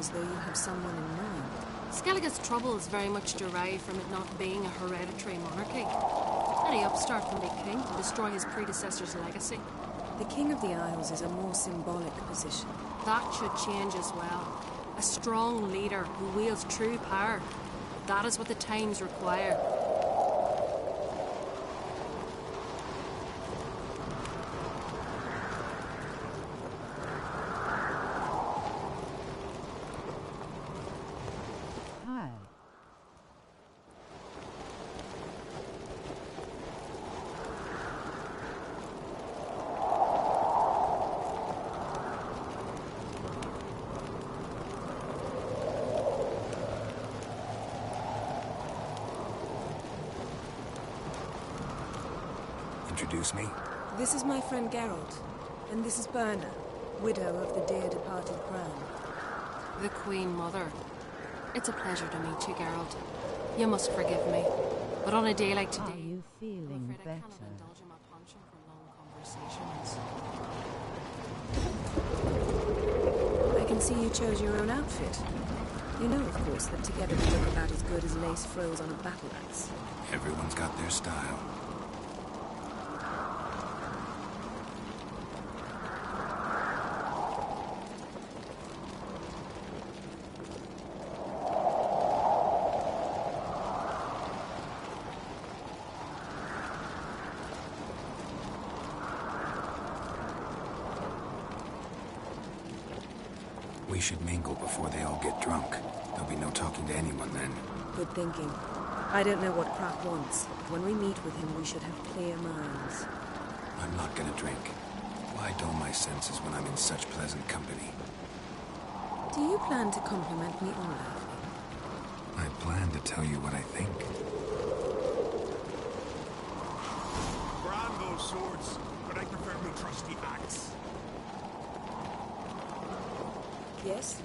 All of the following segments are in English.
as though you have someone in mind. Skellige's troubles very much derive from it not being a hereditary monarchy. Any upstart can be king and destroy his predecessor's legacy. The King of the Isles is a more symbolic position. That should change as well. A strong leader who wields true power. That is what the times require. Introduce me? This is my friend Geralt, and this is Birna, widow of the dear departed crown. The Queen Mother. It's a pleasure to meet you, Geralt. You must forgive me, but on a day like today, are you feeling I better? cannot indulge in my penchant for long conversations. I can see you chose your own outfit. You know, of course, that together we look about as good as lace frills on a battle axe. Everyone's got their style. We should mingle before they all get drunk. There'll be no talking to anyone then. Good thinking. I don't know what Crach wants, but when we meet with him, we should have clear minds. I'm not gonna drink. Why dull my senses when I'm in such pleasant company? Do you plan to compliment me on that? I plan to tell you what I think. Brand those swords, but I prefer my trusty axe. Yes?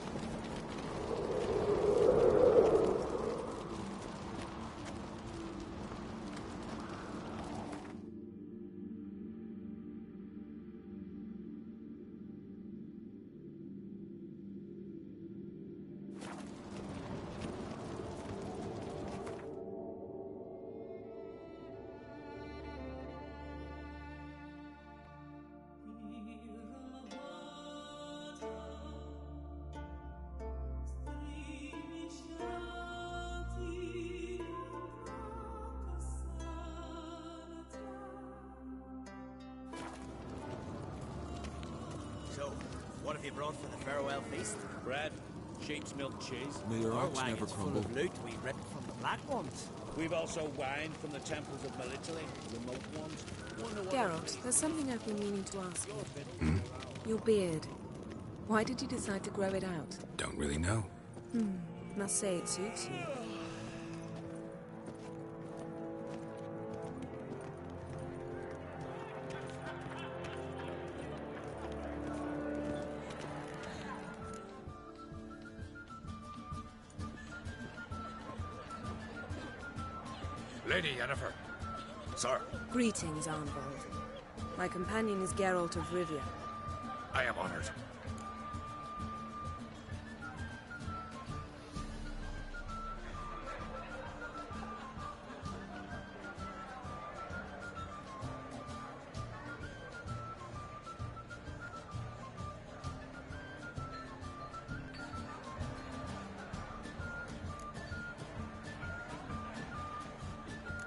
So, what have you brought for the farewell feast? Bread, sheep's milk cheese. May your Our ox never wagons full crumble. of loot we ripped from the Black Ones. We've also wine from the temples of Melitele, remote ones. Wonder what Geralt, there's something I've been meaning to ask you. Your beard. Why did you decide to grow it out? Don't really know. Must say it suits you. Lady Yennefer. Sir, Greetings, Arnvald. My companion is Geralt of Rivia. I am honored.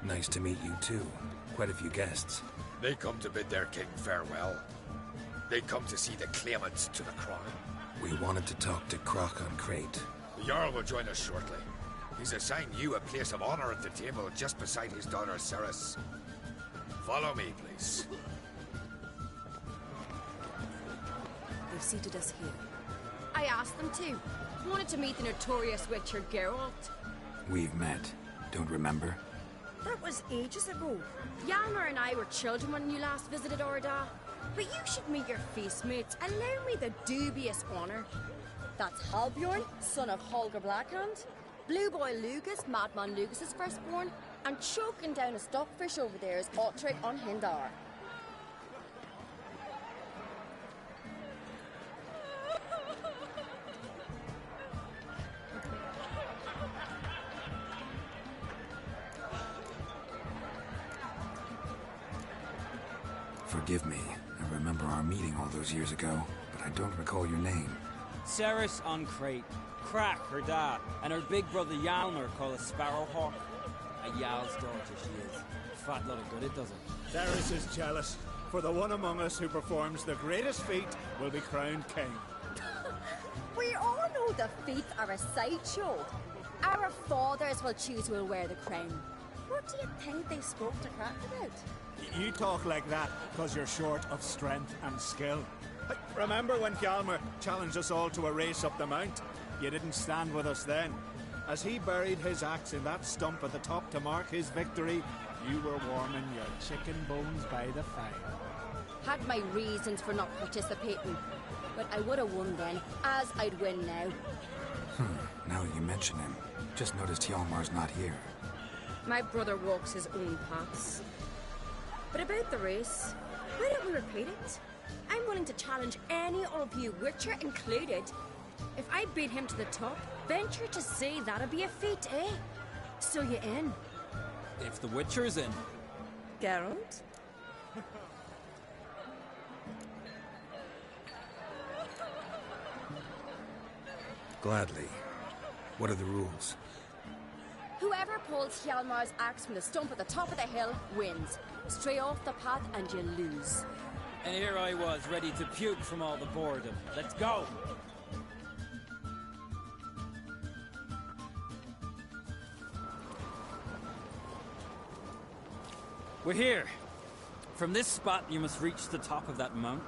Nice to meet you too. Quite a few guests. They come to bid their king farewell. They come to see the claimants to the crown. We wanted to talk to Crach on Crate. The Jarl will join us shortly. He's assigned you a place of honor at the table just beside his daughter Ceres. Follow me, please. They've seated us here. I asked them to. Wanted to meet the notorious Witcher Geralt. We've met. Don't remember? That was ages ago. Yalmer and I were children when you last visited Orda. But you should meet your feast mates. Allow me the dubious honour. That's Halbjorn, son of Holger Blackhand. Blue Boy Lugus, Madman Lugus' firstborn. And choking down a stockfish over there is Otric on Hindar. Forgive me. I remember our meeting all those years ago, but I don't recall your name. Ceres on Crate. Crack, her dad, and her big brother Yalmer called a Sparrowhawk. A Yal's daughter she is. Fat lot of good it doesn't. Ceres is jealous, for the one among us who performs the greatest feat will be crowned king. We all know the feats are a sideshow. Our fathers will choose who will wear the crown. What do you think they spoke to Crack about? You talk like that because you're short of strength and skill. Remember when Hjalmar challenged us all to a race up the mount? You didn't stand with us then. As he buried his axe in that stump at the top to mark his victory, you were warming your chicken bones by the fire. Had my reasons for not participating, but I would have won then, as I'd win now. Now that you mention him, just noticed Hjalmar's not here. My brother walks his own paths. But about the race, why don't we repeat it? I'm willing to challenge any of you, Witcher included. If I beat him to the top, venture to say that'd be a feat, eh? So you in? If the Witcher's in. Geralt? Gladly. What are the rules? Whoever pulls Hjalmar's axe from the stump at the top of the hill wins. Stray off the path and you lose. And here I was, ready to puke from all the boredom. Let's go! We're here. From this spot, you must reach the top of that mount.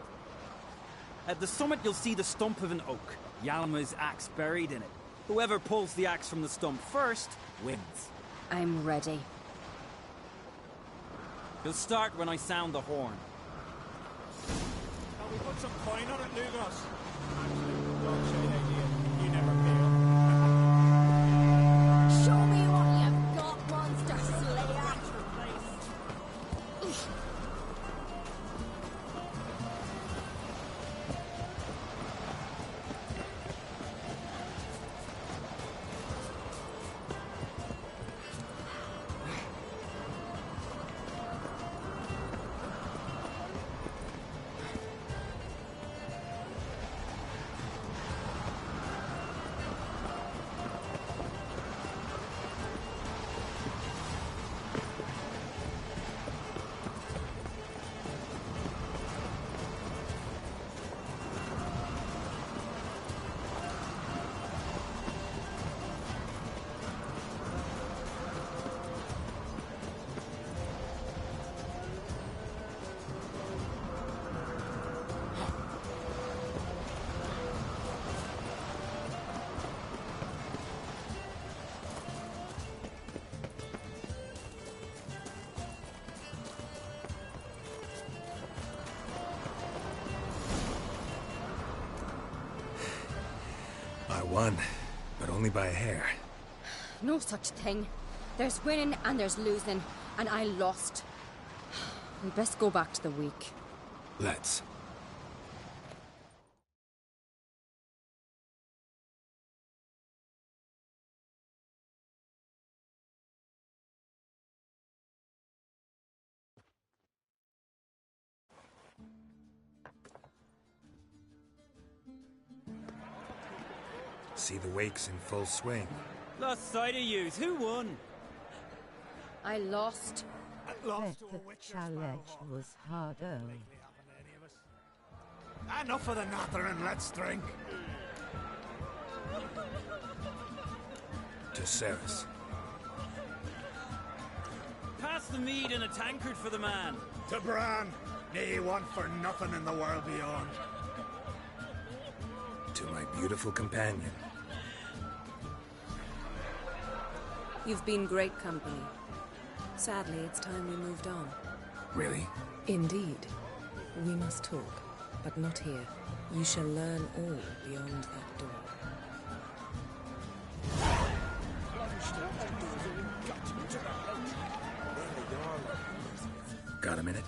At the summit, you'll see the stump of an oak. Hjalmar's axe buried in it. Whoever pulls the axe from the stump first, wins. I'm ready. You'll start when I sound the horn. Can we put some coin on it, Lugos? Absolute dog shit idea. You never fail. Show me what you've got, monster slayer! I won, but only by a hair. No such thing. There's winning and there's losing, and I lost. We best go back to the week. Let's. See the wakes in full swing. Lost sight of yous. Who won? I lost. Lost to a The witcher's challenge sparrowhawk. was harder. Likely happen to any of us. Enough of the natter and let's drink. To Ceres. Pass the mead in a tankard for the man. To Bran, may he want for nothing in the world beyond. To my beautiful companion. You've been great company. Sadly, it's time we moved on. Really? Indeed. We must talk, but not here. You shall learn all beyond that door. Got a minute?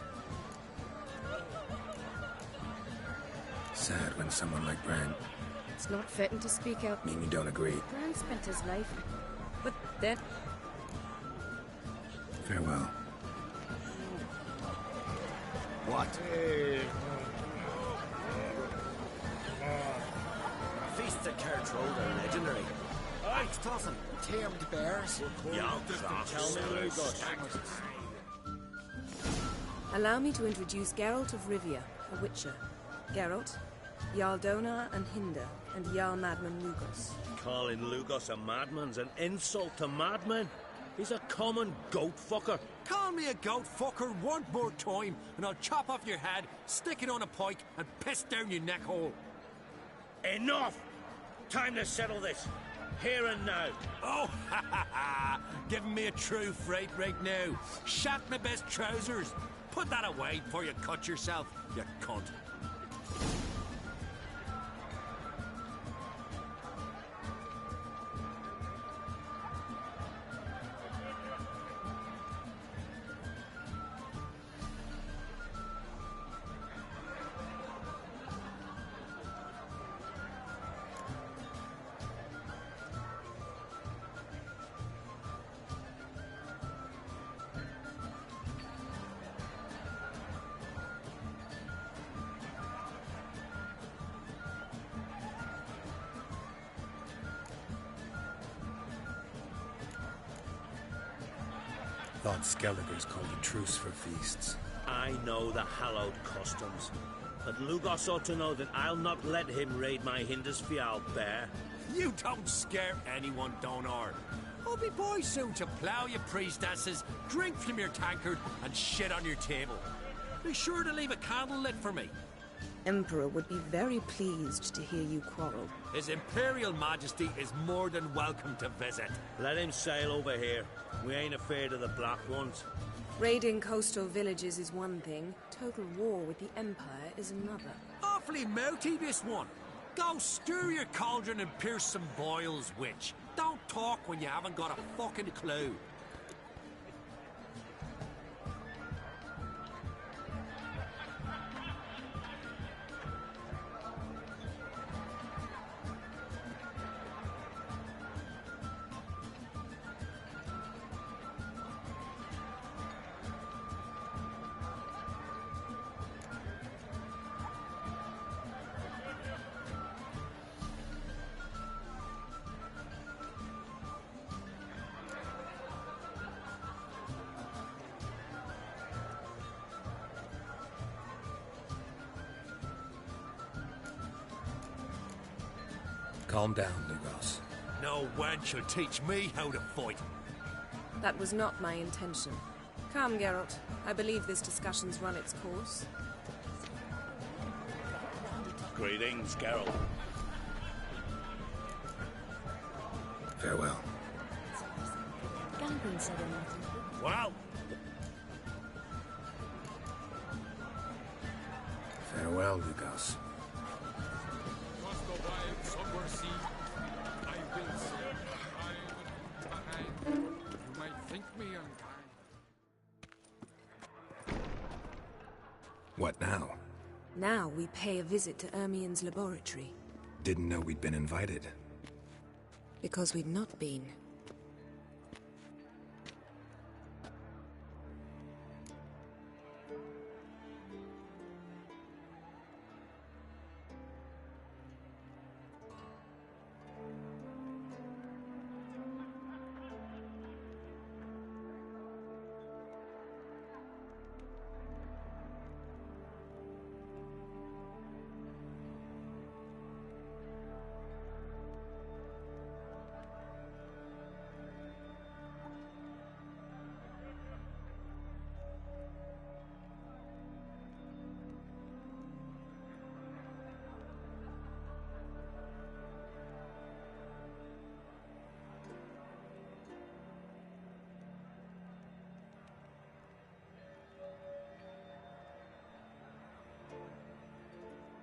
Sad when someone like Bran. It's not fitting to speak out. Mean you don't agree? Bran spent his life. But then. Farewell. What? Feasts at Carriage Road are legendary. Axe tossing, tamed bears. Tell me where you got. Allow me to introduce Geralt of Rivia, a witcher. Geralt, Jarl Donar and Hinder, and Jarl Madman Lugos. Calling Lugos a madman's an insult to madmen. He's a common goat fucker. Call me a goat fucker one more time, and I'll chop off your head, stick it on a pike, and piss down your neck hole. Enough! Time to settle this. Here and now. Oh, ha ha ha! Giving me a true fright right now. Shat my best trousers. Put that away before you cut yourself, you cunt. Thought Skelliger's called a truce for feasts. I know the hallowed customs. But Lugos ought to know that I'll not let him raid my Hindisfial bear. You don't scare anyone, Donar. I'll be boy soon to plough you priestesses, drink from your tankard, and shit on your table. Be sure to leave a candle lit for me. Emperor would be very pleased to hear you quarrel. His Imperial Majesty is more than welcome to visit. Let him sail over here. We ain't afraid of the Black Ones. Raiding coastal villages is one thing. Total war with the Empire is another. Awfully mouthy, this one. Go stir your cauldron and pierce some boils, witch. Don't talk when you haven't got a fucking clue. Calm down, Lugos. No wench will teach me how to fight. That was not my intention. Come, Geralt. I believe this discussion's run its course. Greetings, Geralt. Farewell. Wow! Farewell, Lugos. You might think me unkind. What now? Now we pay a visit to Ermien's laboratory. Didn't know we'd been invited. Because we've not been.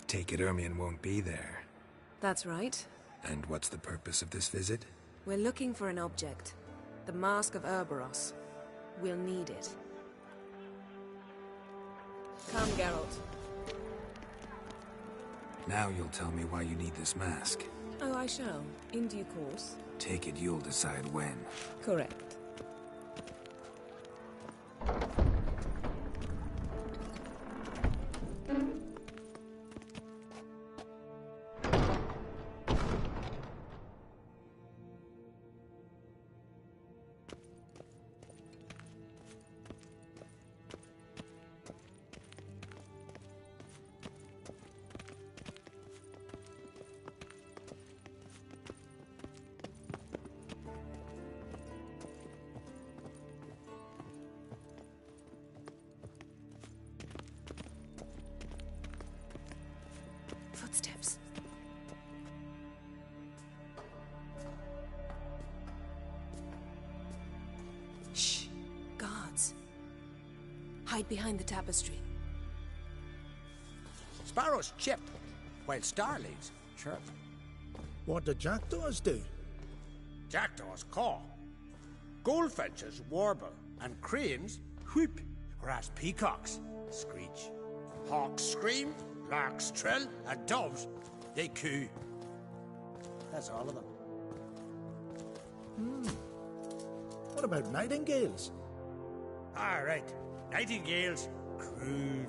Take it Ermien won't be there. That's right. And what's the purpose of this visit? We're looking for an object. The Mask of Urboros. We'll need it. Come, Geralt. Now you'll tell me why you need this mask. Oh, I shall. In due course. Take it you'll decide when. Correct. footsteps. Shh. Guards. Hide behind the tapestry. Sparrows chip, while starlings chirp. What do jackdaws do? Jackdaws caw. Goldfinches warble, and cranes whoop, whereas peacocks screech. Hawks scream, larks trill, and doves, they coo. That's all of them. What about nightingales? All right, nightingales croon.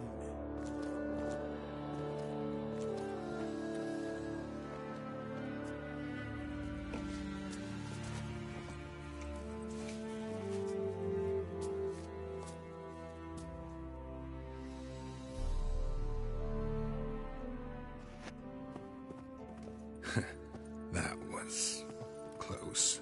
That was close.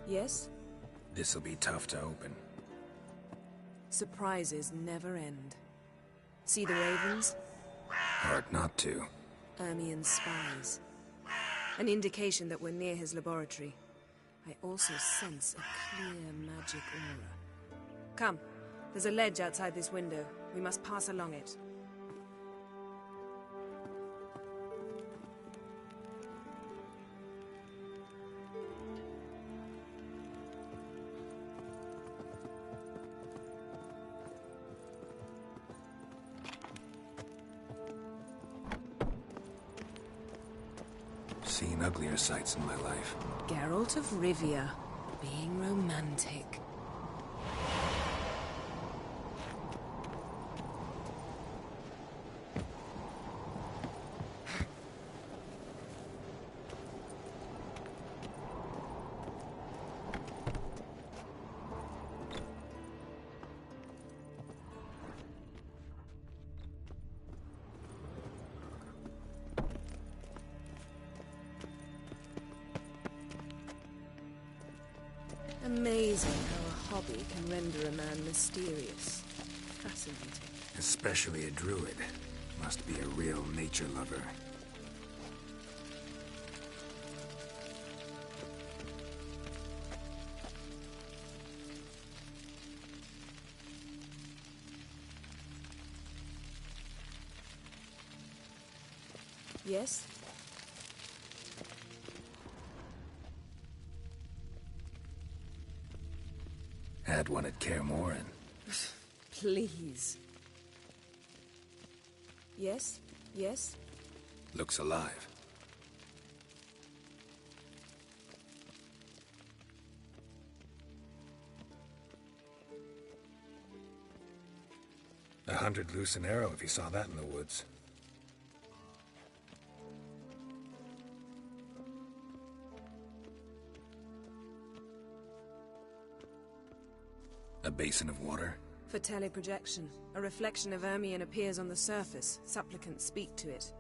Yes? This'll be tough to open. Surprises never end. See the ravens? Hard not to. Ermien's spies. An indication that we're near his laboratory. I also sense a clear magic aura. Come, there's a ledge outside this window. We must pass along it. Seen uglier sights in my life. Geralt of Rivia, being romantic. Amazing how a hobby can render a man mysterious. Fascinating. Especially a druid. Must be a real nature lover. Yes? Had one at Kaer Morhen. Please. Yes? Yes? Looks alive. $100 loose an arrow if you saw that in the woods. A basin of water? For teleprojection. A reflection of Ermion appears on the surface. Supplicants speak to it.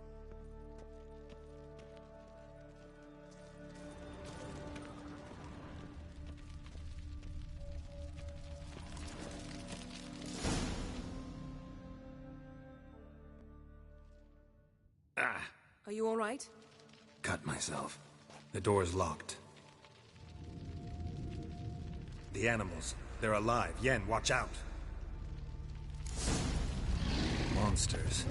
Ah! Are you all right? Cut myself. The door's locked. The animals. They're alive. Yen, watch out. Monsters.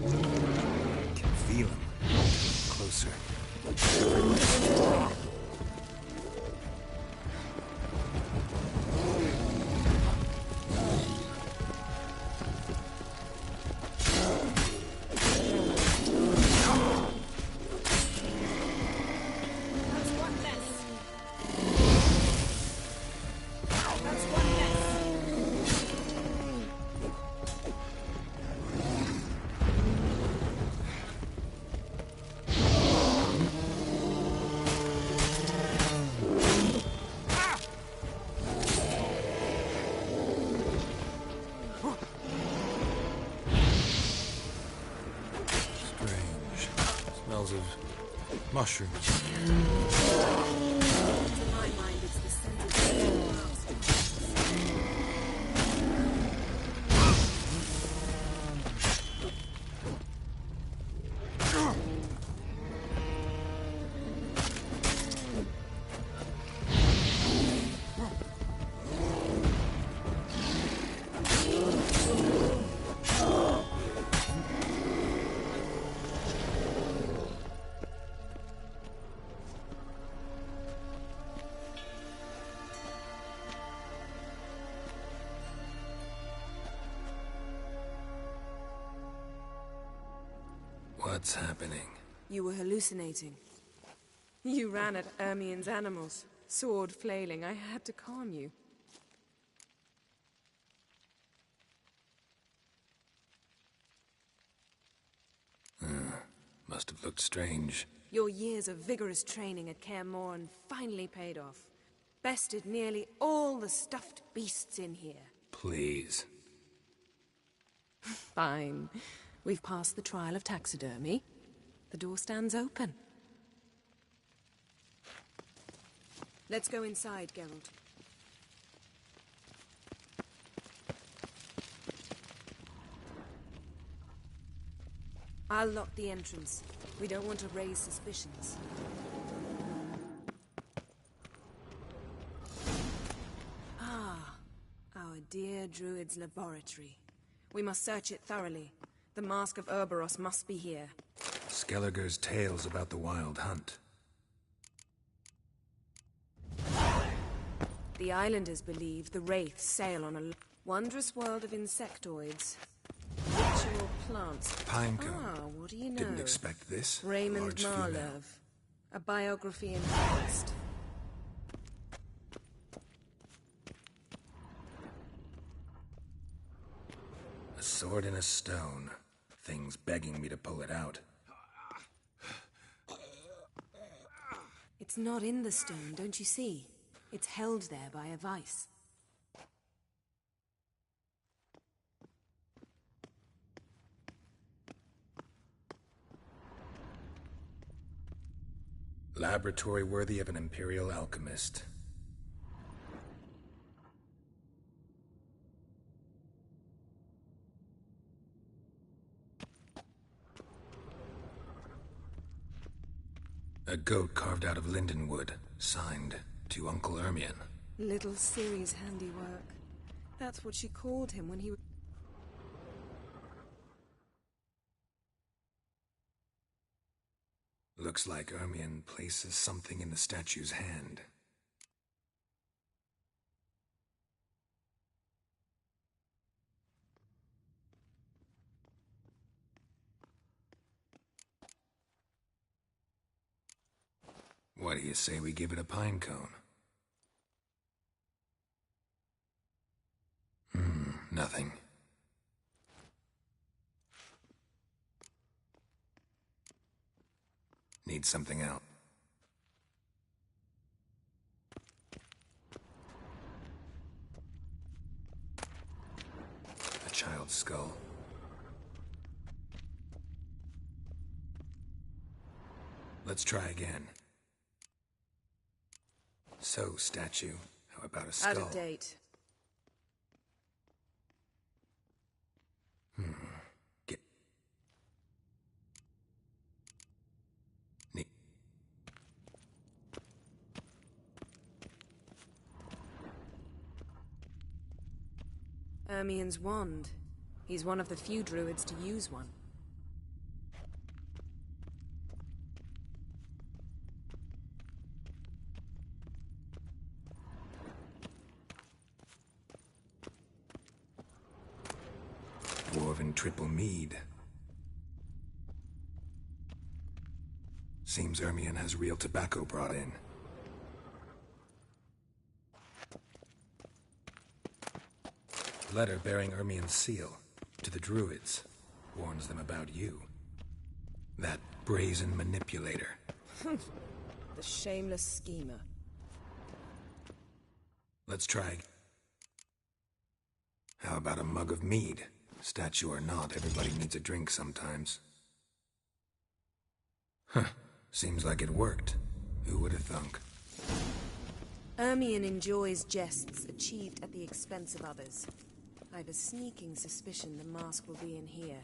Can feel them. Closer. smells of mushrooms. To my mind, it's the scent of What's happening? You were hallucinating. You ran at Ermien's animals, sword flailing. I had to calm you. Must have looked strange. Your years of vigorous training at Kaer Morhen finally paid off. Bested nearly all the stuffed beasts in here. Please. Fine. We've passed the trial of taxidermy. The door stands open. Let's go inside, Geralt. I'll lock the entrance. We don't want to raise suspicions. Ah, our dear Druid's laboratory. We must search it thoroughly. The Mask of Ouroboros must be here. Skelliger's tales about the Wild Hunt. The islanders believe the Wraiths sail on a wondrous world of insectoids. Ritual plants. Pinecone. Ah, what do you know? Didn't expect this. Raymond Large female. Marlev. A biography in text. A sword in a stone. Things begging me to pull it out. It's not in the stone, don't you see? It's held there by a vice. Laboratory worthy of an Imperial alchemist. A goat carved out of lindenwood, signed to Uncle Ermion. Little Ciri's handiwork. That's what she called him when he was... Looks like Ermion places something in the statue's hand. What do you say we give it a pine cone? Nothing. Need something out. A child's skull. Let's try again. So, statue, how about a skull? Out of date. Get... Neat. Ermion's wand. He's one of the few druids to use one. Dwarven triple mead. Seems Ermion has real tobacco brought in. Letter bearing Ermion's seal to the druids. Warns them about you. That brazen manipulator. The shameless schemer. Let's try. How about a mug of mead? Statue or not, everybody needs a drink sometimes. Seems like it worked. Who would have thunk? Ermion enjoys jests achieved at the expense of others. I've a sneaking suspicion the mask will be in here.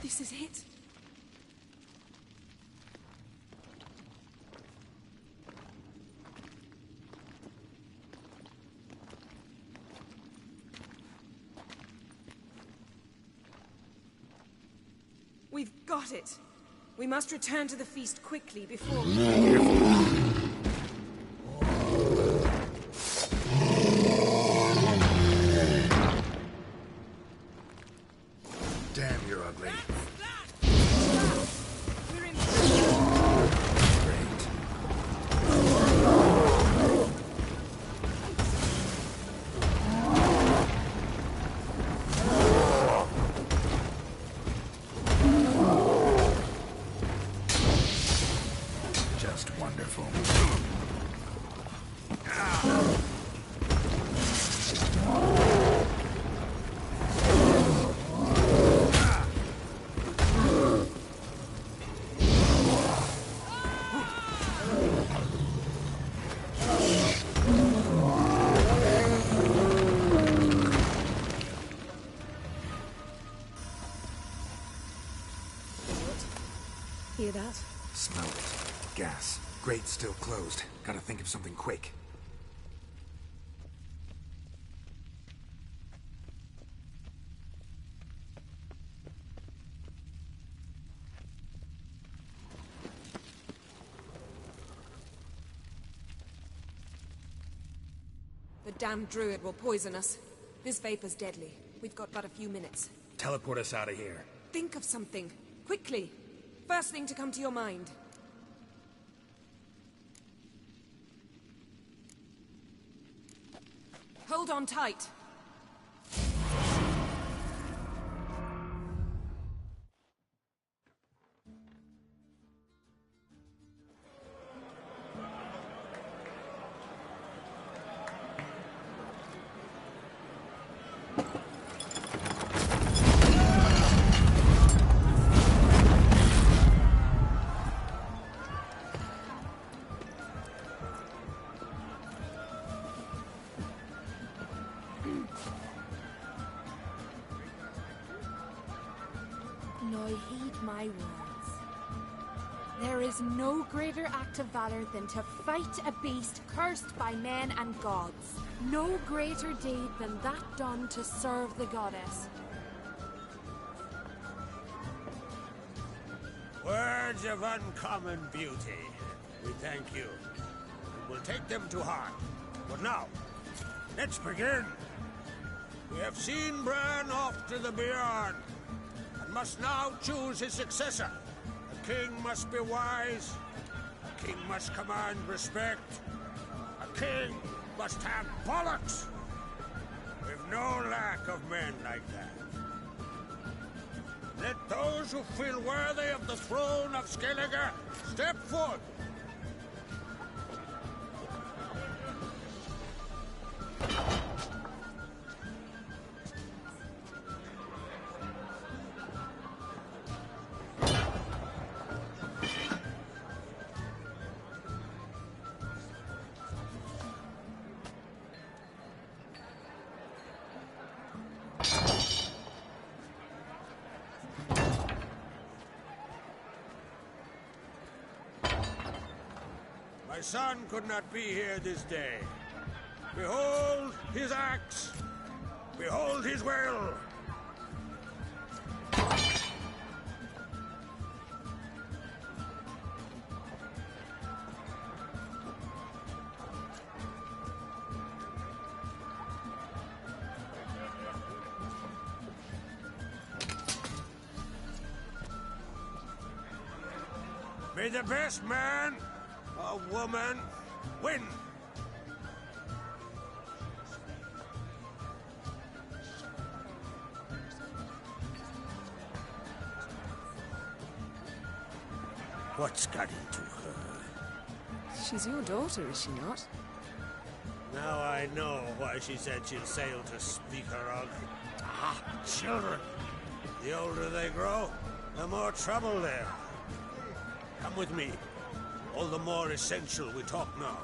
This is it. We've got it. We must return to the feast quickly before... Damn, you're ugly. We're in... Just wonderful. Hear that? Smell it. Gas. Grate still closed. Gotta think of something quick. The damned druid will poison us. This vapor's deadly. We've got but a few minutes. Teleport us out of here. Think of something. Quickly. First thing to come to your mind. Hold on tight. Now heed my words. There is no greater act of valor than to fight a beast cursed by men and gods. No greater deed than that done to serve the goddess. Words of uncommon beauty. We thank you. And we'll take them to heart. But now, let's begin. We have seen Bran off to the Beyond, and must now choose his successor. A king must be wise. A king must command respect. A king must have bollocks. We've no lack of men like that. Let those who feel worthy of the throne of Skellige step forth. My son could not be here this day. Behold his axe. Behold his will. May the best man or woman win. What's got into her? She's your daughter, is she not? Now I know why she said she'll sail to speak her of. Ah, children. The older they grow, the more trouble there. Come with me. All the more essential we talk now.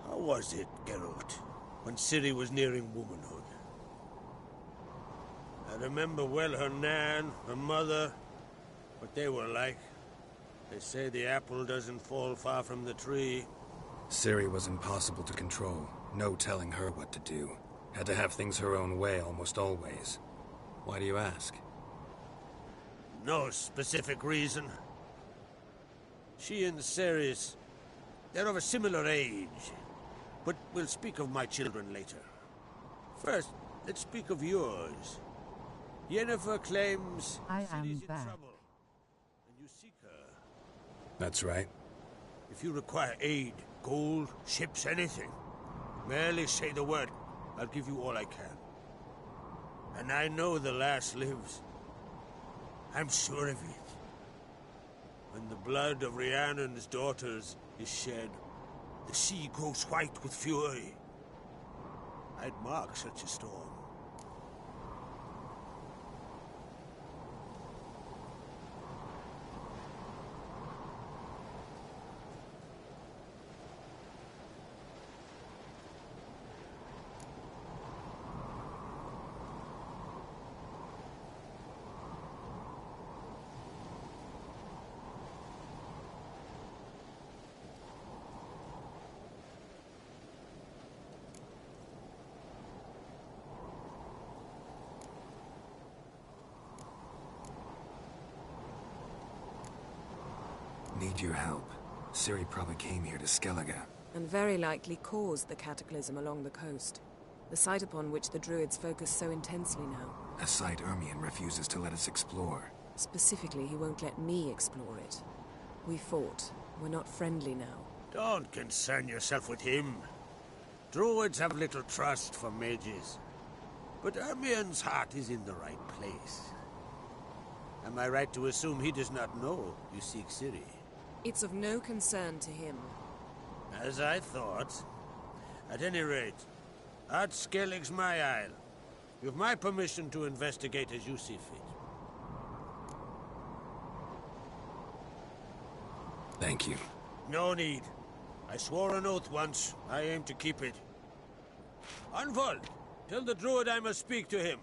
How was it, Geralt, when Ciri was nearing womanhood? I remember well her nan, her mother, what they were like. They say the apple doesn't fall far from the tree. Ciri was impossible to control. No telling her what to do. Had to have things her own way almost always. Why do you ask? No specific reason. She and Ceres, they're of a similar age. But we'll speak of my children later. First, let's speak of yours. Yennefer claims Ciri's in trouble, and you seek her. That's right. If you require aid, gold, ships, anything, merely say the word. I'll give you all I can. And I know the lass lives. I'm sure of it. When the blood of Rhiannon's daughters is shed, the sea grows white with fury. I'd mark such a storm. Need your help. Ciri probably came here to Skellige. And very likely caused the cataclysm along the coast. The site upon which the Druids focus so intensely now. A site Ermion refuses to let us explore. Specifically, he won't let me explore it. We fought. We're not friendly now. Don't concern yourself with him. Druids have little trust for mages. But Ermion's heart is in the right place. Am I right to assume he does not know you seek Ciri? It's of no concern to him. As I thought. At any rate, Ard Skellig's my isle. You've my permission to investigate as you see fit. Thank you. No need. I swore an oath once. I aim to keep it. Unfold! Tell the druid I must speak to him.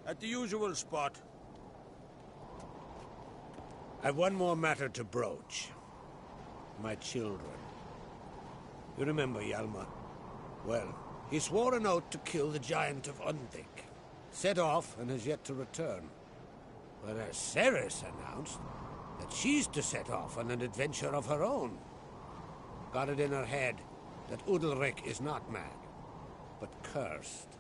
At the usual spot. I've one more matter to broach. My children. You remember Hjalmar? Well, he swore an oath to kill the giant of Undvik. Set off and has yet to return. Whereas Ceres announced that she's to set off on an adventure of her own. Got it in her head that Udalric is not mad, but cursed.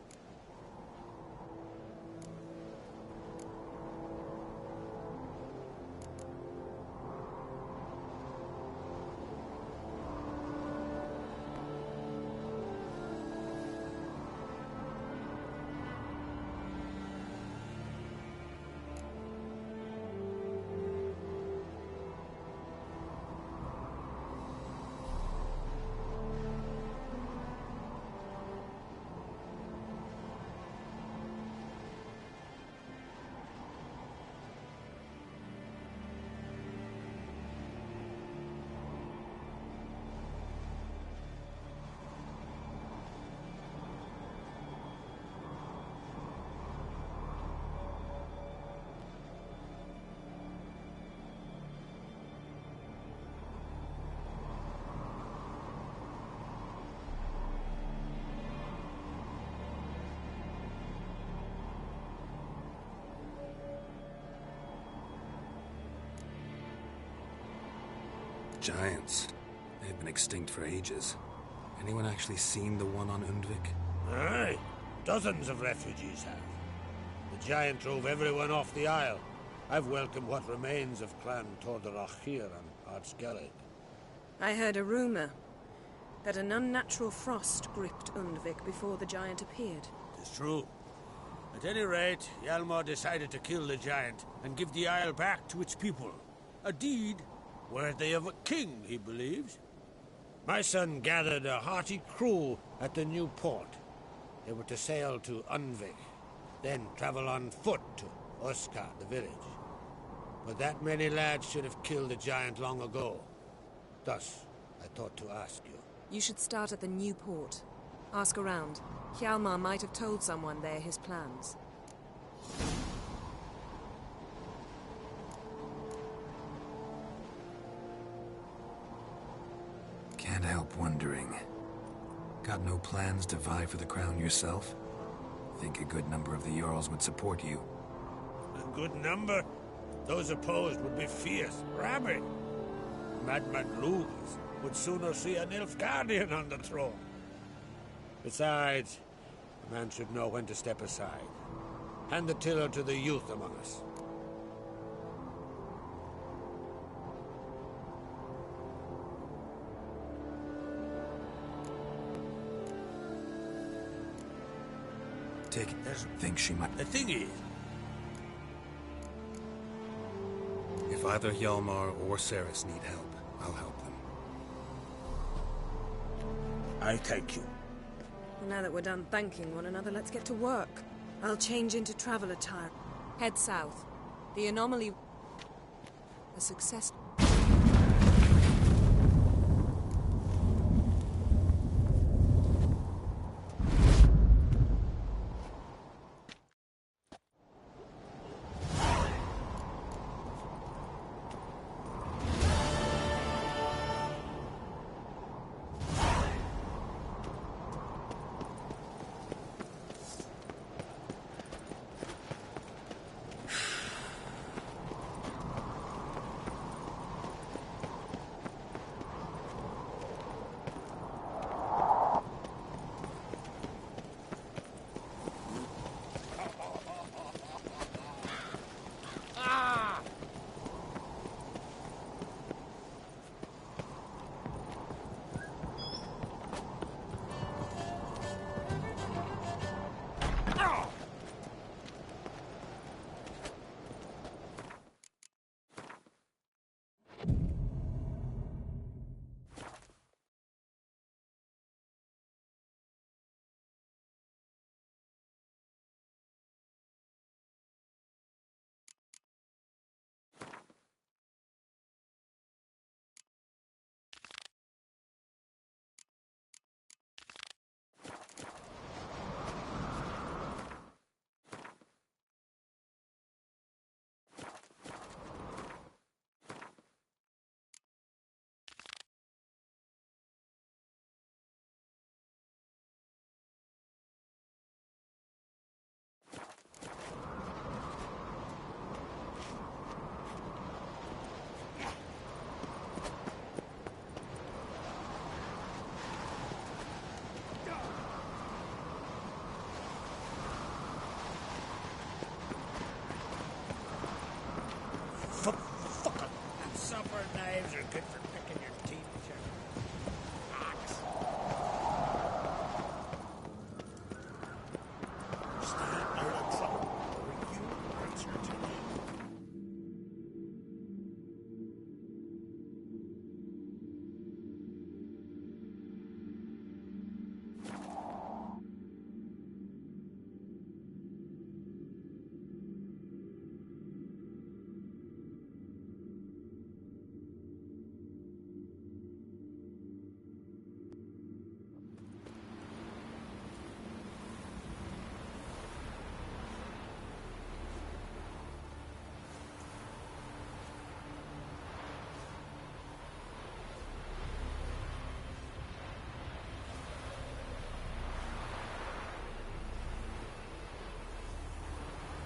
Giants. They've been extinct for ages. Anyone actually seen the one on Undvik? Aye. Dozens of refugees have. The giant drove everyone off the isle. I've welcomed what remains of Clan Tordarach here on Ard Skellig. I heard a rumor. that an unnatural frost gripped Undvik before the giant appeared. It's true. At any rate, Hjalmar decided to kill the giant and give the isle back to its people. A deed worthy of a king, he believes. My son gathered a hearty crew at the new port. They were to sail to Undvik, then travel on foot to Oska, the village. But that many lads should have killed the giant long ago. Thus, I thought to ask you. You should start at the new port. Ask around. Hjalmar might have told someone there his plans. Can't help wondering. Got no plans to vie for the crown yourself? Think a good number of the Jarls would support you. A good number? Those opposed would be fierce, rabid. Madman Lugas would sooner see a Nilfgaardian on the throne. Besides, a man should know when to step aside. Hand the tiller to the youth among us. Take it. Think she might... The thing is... If either Hjalmar or Cerys need help, I'll help them. I thank you. Well, now that we're done thanking one another, let's get to work. I'll change into travel attire. Head south. The anomaly... A success... Supper knives are good for picking your teeth, Axe. Stay out of trouble, or you answer to me.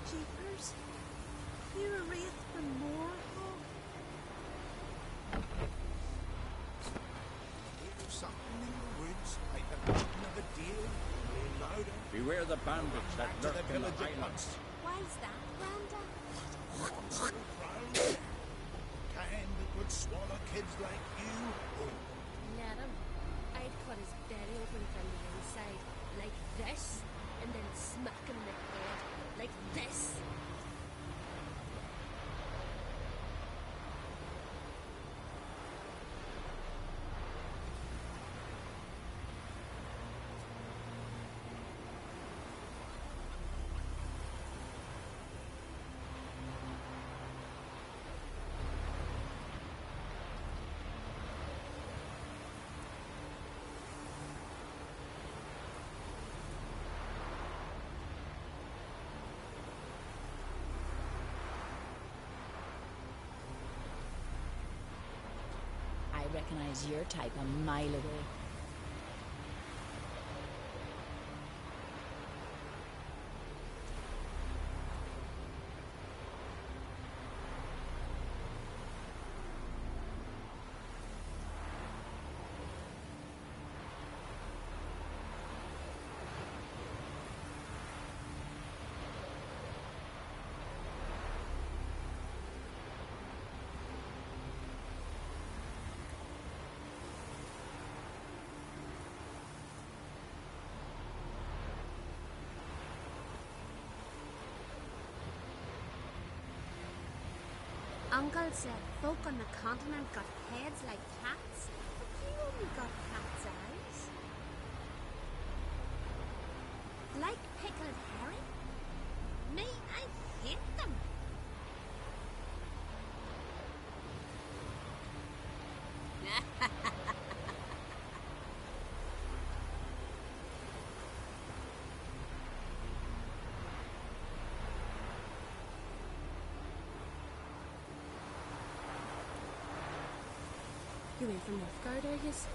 Jeepers, you're a wraith from Moorhog? Hear something in the woods, like the barking of a deer, or louder. Beware the bandits that To lurk the in the village at highlands. once. Why's that, Granda? Kind that would swallow kids like you. Let 'em. I'd cut his belly open from the inside, like this, and then smack him in the head, like this. I recognize your type a mile away. Uncle said folk on the continent got heads like cats, but you only got cat's eyes. Like pickled herring? Me, I hate them. You ain't from Nilfgaard, are yous?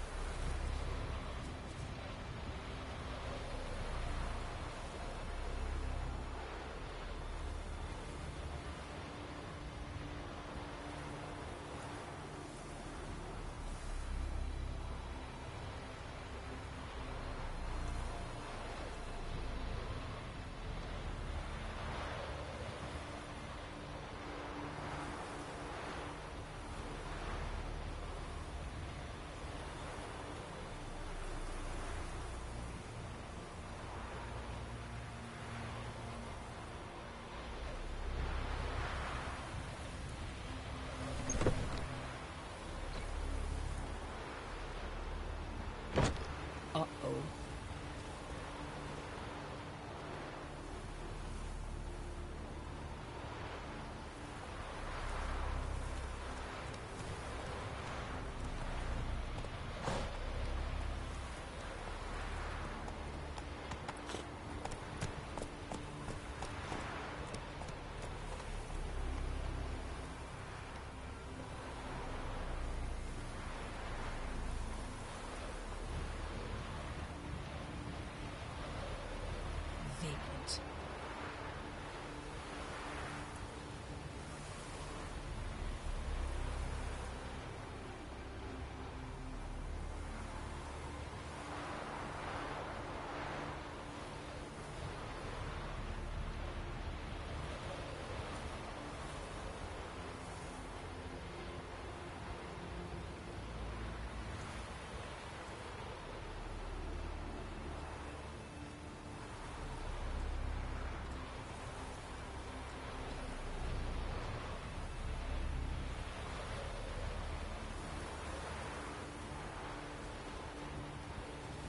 Uh-oh. Vagrant.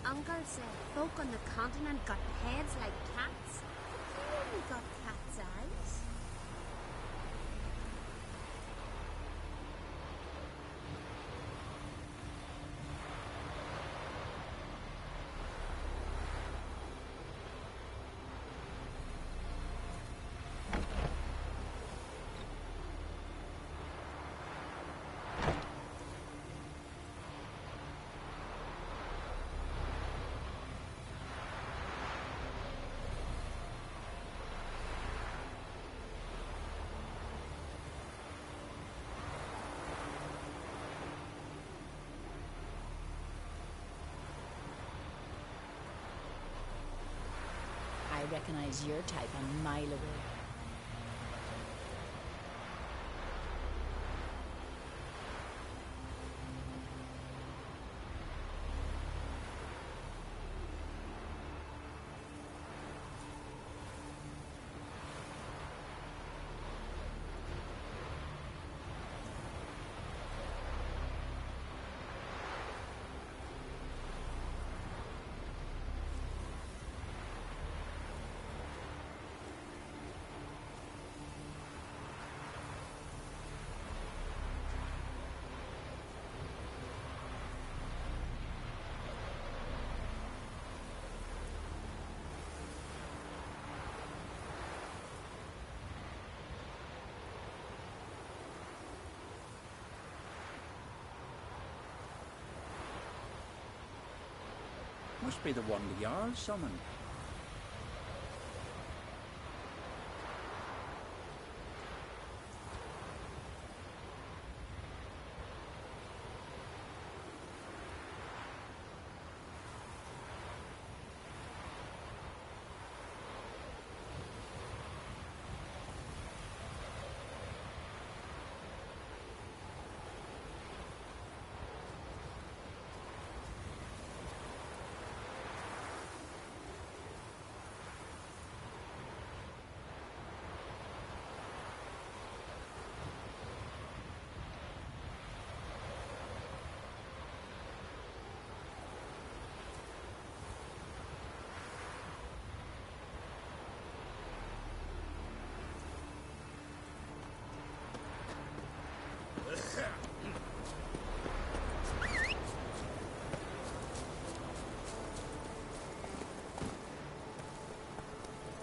Uncle said folk on the continent got heads like cats, but you only got cat's eyes. I recognize your type a mile away. Must be the one the Jarl summoned.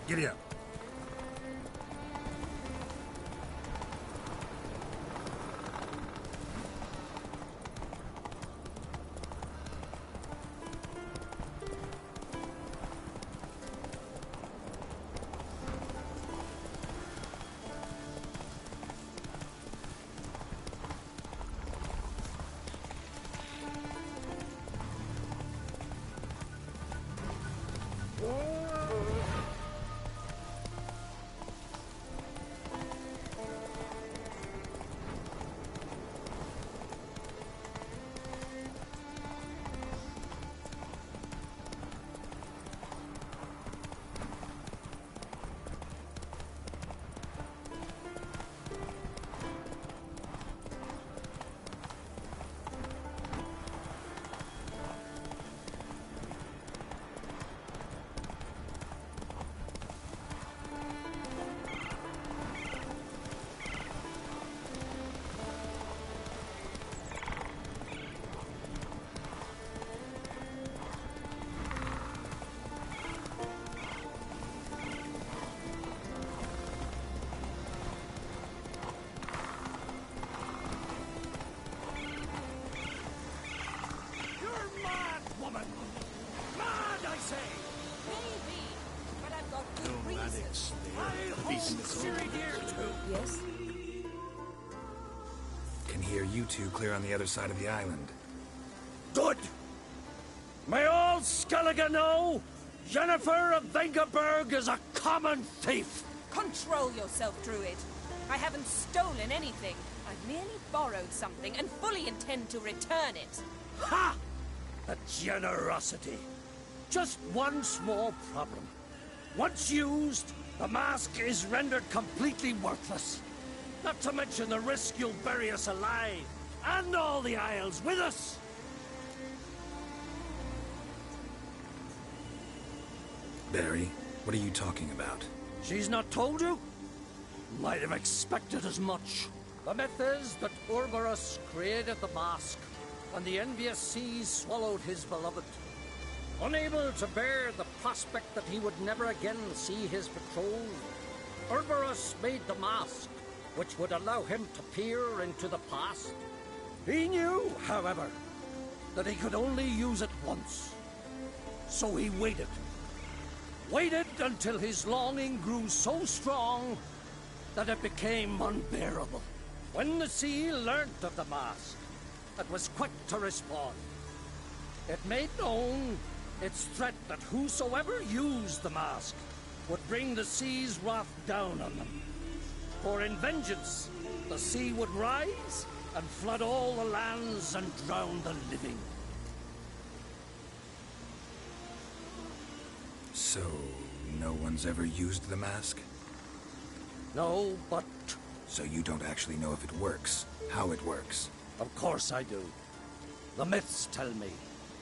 Giddy up. Yes? Can hear you two clear on the other side of the island. Good! May all Skellige know Jennifer of Vengerberg is a common thief! Control yourself, Druid. I haven't stolen anything. I've merely borrowed something and fully intend to return it. Ha! The generosity. Just one small problem. Once used, the mask is rendered completely worthless. Not to mention the risk you'll bury us alive, and all the Isles with us! Barry, what are you talking about? She's not told you? Might have expected as much. The myth is that Urberus created the mask, and the envious seas swallowed his beloved. Unable to bear the prospect that he would never again see his betrothed, Urberus made the mask, which would allow him to peer into the past. He knew, however, that he could only use it once. So he waited. Waited until his longing grew so strong that it became unbearable. When the sea learnt of the mask, it was quick to respond. It made known its threat that whosoever used the mask would bring the sea's wrath down on them. For in vengeance, the sea would rise and flood all the lands and drown the living. So, no one's ever used the mask? No, but... So you don't actually know if it works, how it works? Of course I do. The myths tell me.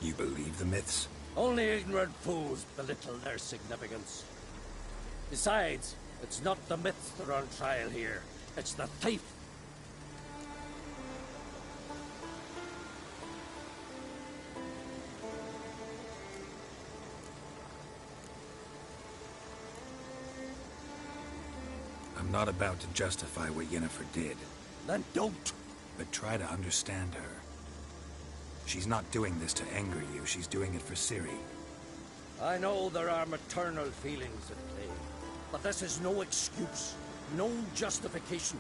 You believe the myths? Only ignorant fools belittle their significance. Besides, it's not the myths that are on trial here. It's the thief. I'm not about to justify what Yennefer did. Then don't. But try to understand her. She's not doing this to anger you, she's doing it for Ciri. I know there are maternal feelings at play, but this is no excuse, no justification.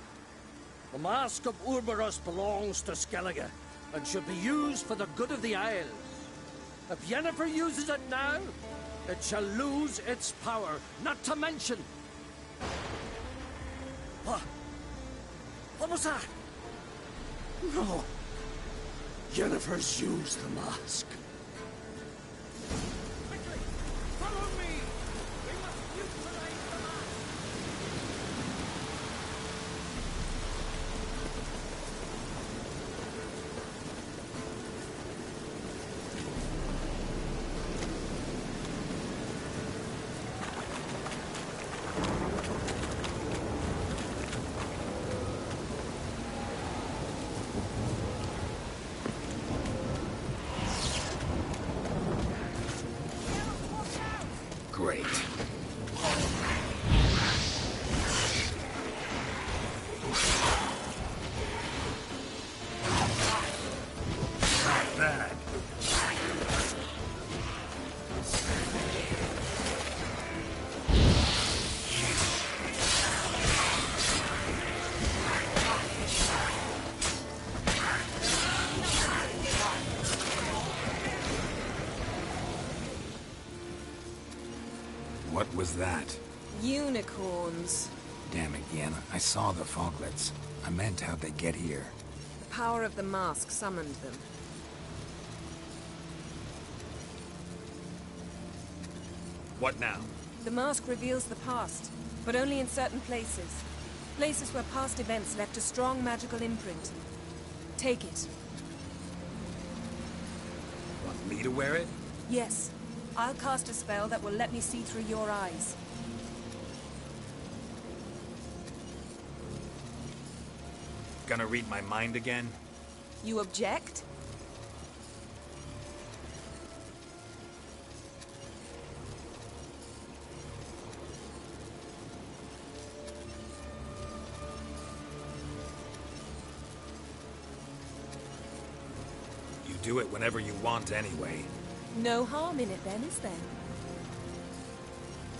The Mask of Urborus belongs to Skellige, and should be used for the good of the Isles. If Yennefer uses it now, it shall lose its power, not to mention... What? What was that? No. Yennefer's used the mask. Quickly, follow me! We must utilize the mask! Great. Not bad. What was that? Unicorns. Damn it, Yen. I saw the foglets. I meant how'd they get here? The power of the mask summoned them. What now? The mask reveals the past, but only in certain places. Places where past events left a strong magical imprint. Take it. Want me to wear it? Yes. I'll cast a spell that will let me see through your eyes. Gonna read my mind again? You object? You do it whenever you want anyway. No harm in it then, is there?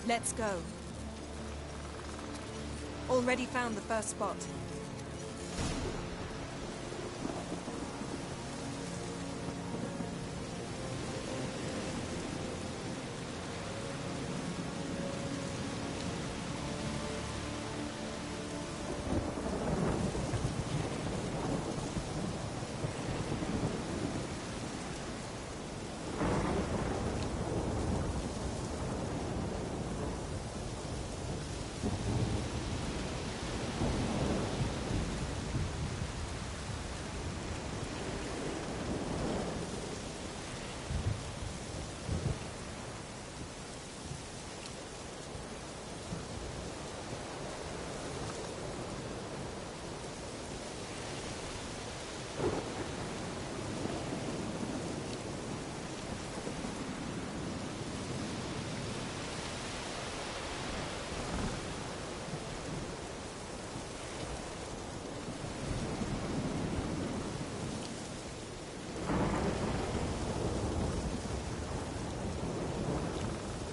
Let's go. Already found the first spot.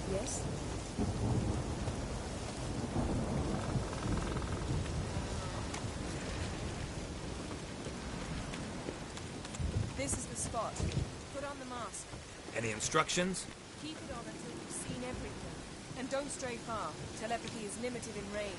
Yes? This is the spot. Put on the mask. Any instructions? Keep it on until you've seen everything. And don't stray far. Telepathy is limited in range.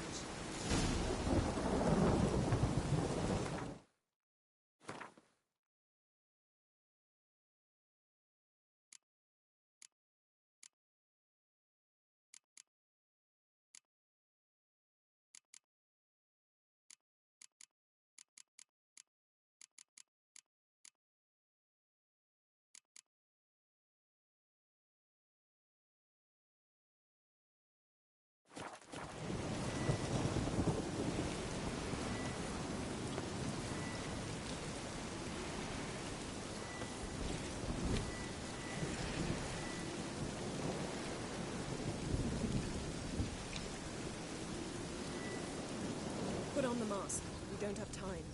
Put on the mask. We don't have time.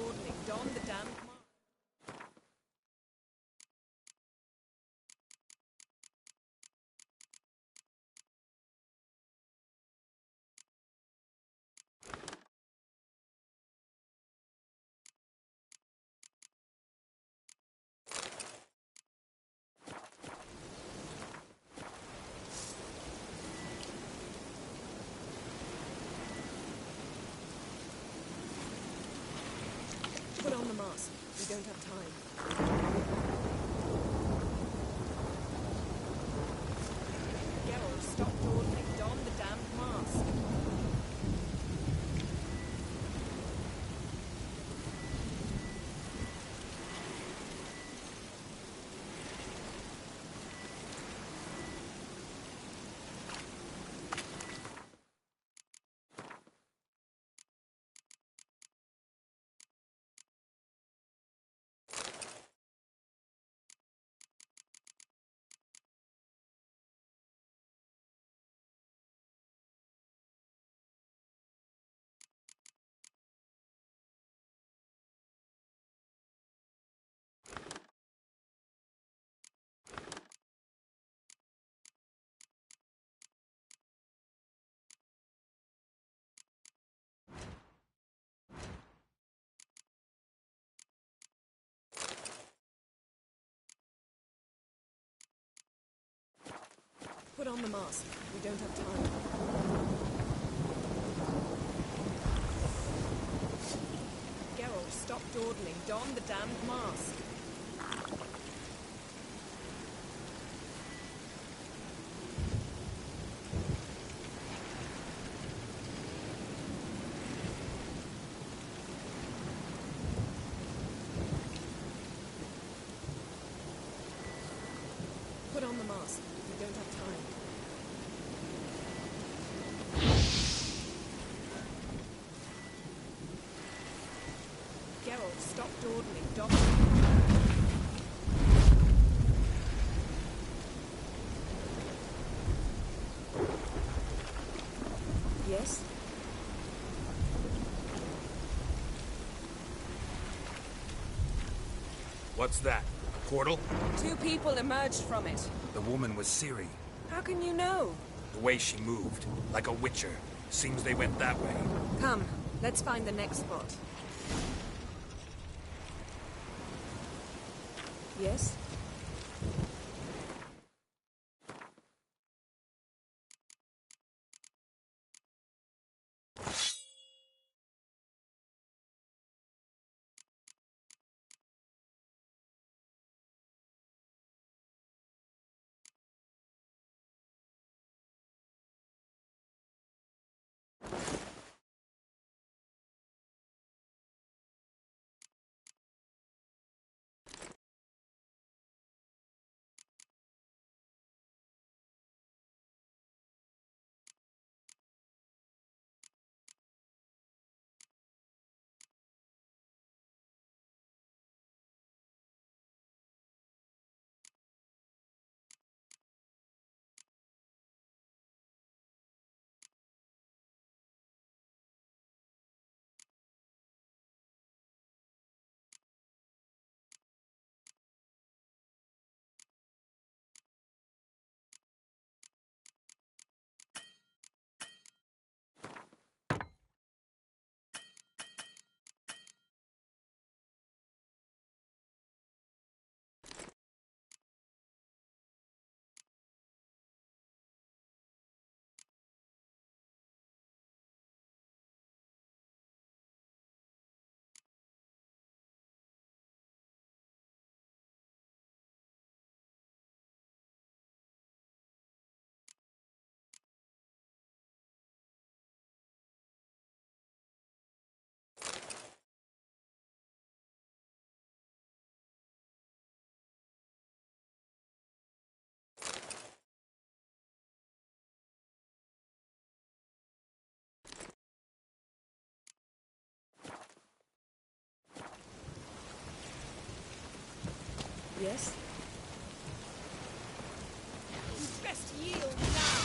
dawdling, don the damned mask. Put on the mask. We don't have time. Geralt, stop dawdling. Don the damned mask. Put on the mask. We don't have time. Geralt, stop dawdling. Don the damned mask. Put on the mask. We don't have time. Geralt, stop dawdling. Don. Yes? What's that? A portal? 2 people emerged from it. The woman was Ciri. How can you know? The way she moved, like a witcher. Seems they went that way. Come, let's find the next spot. Yes? Yes? You best yield now!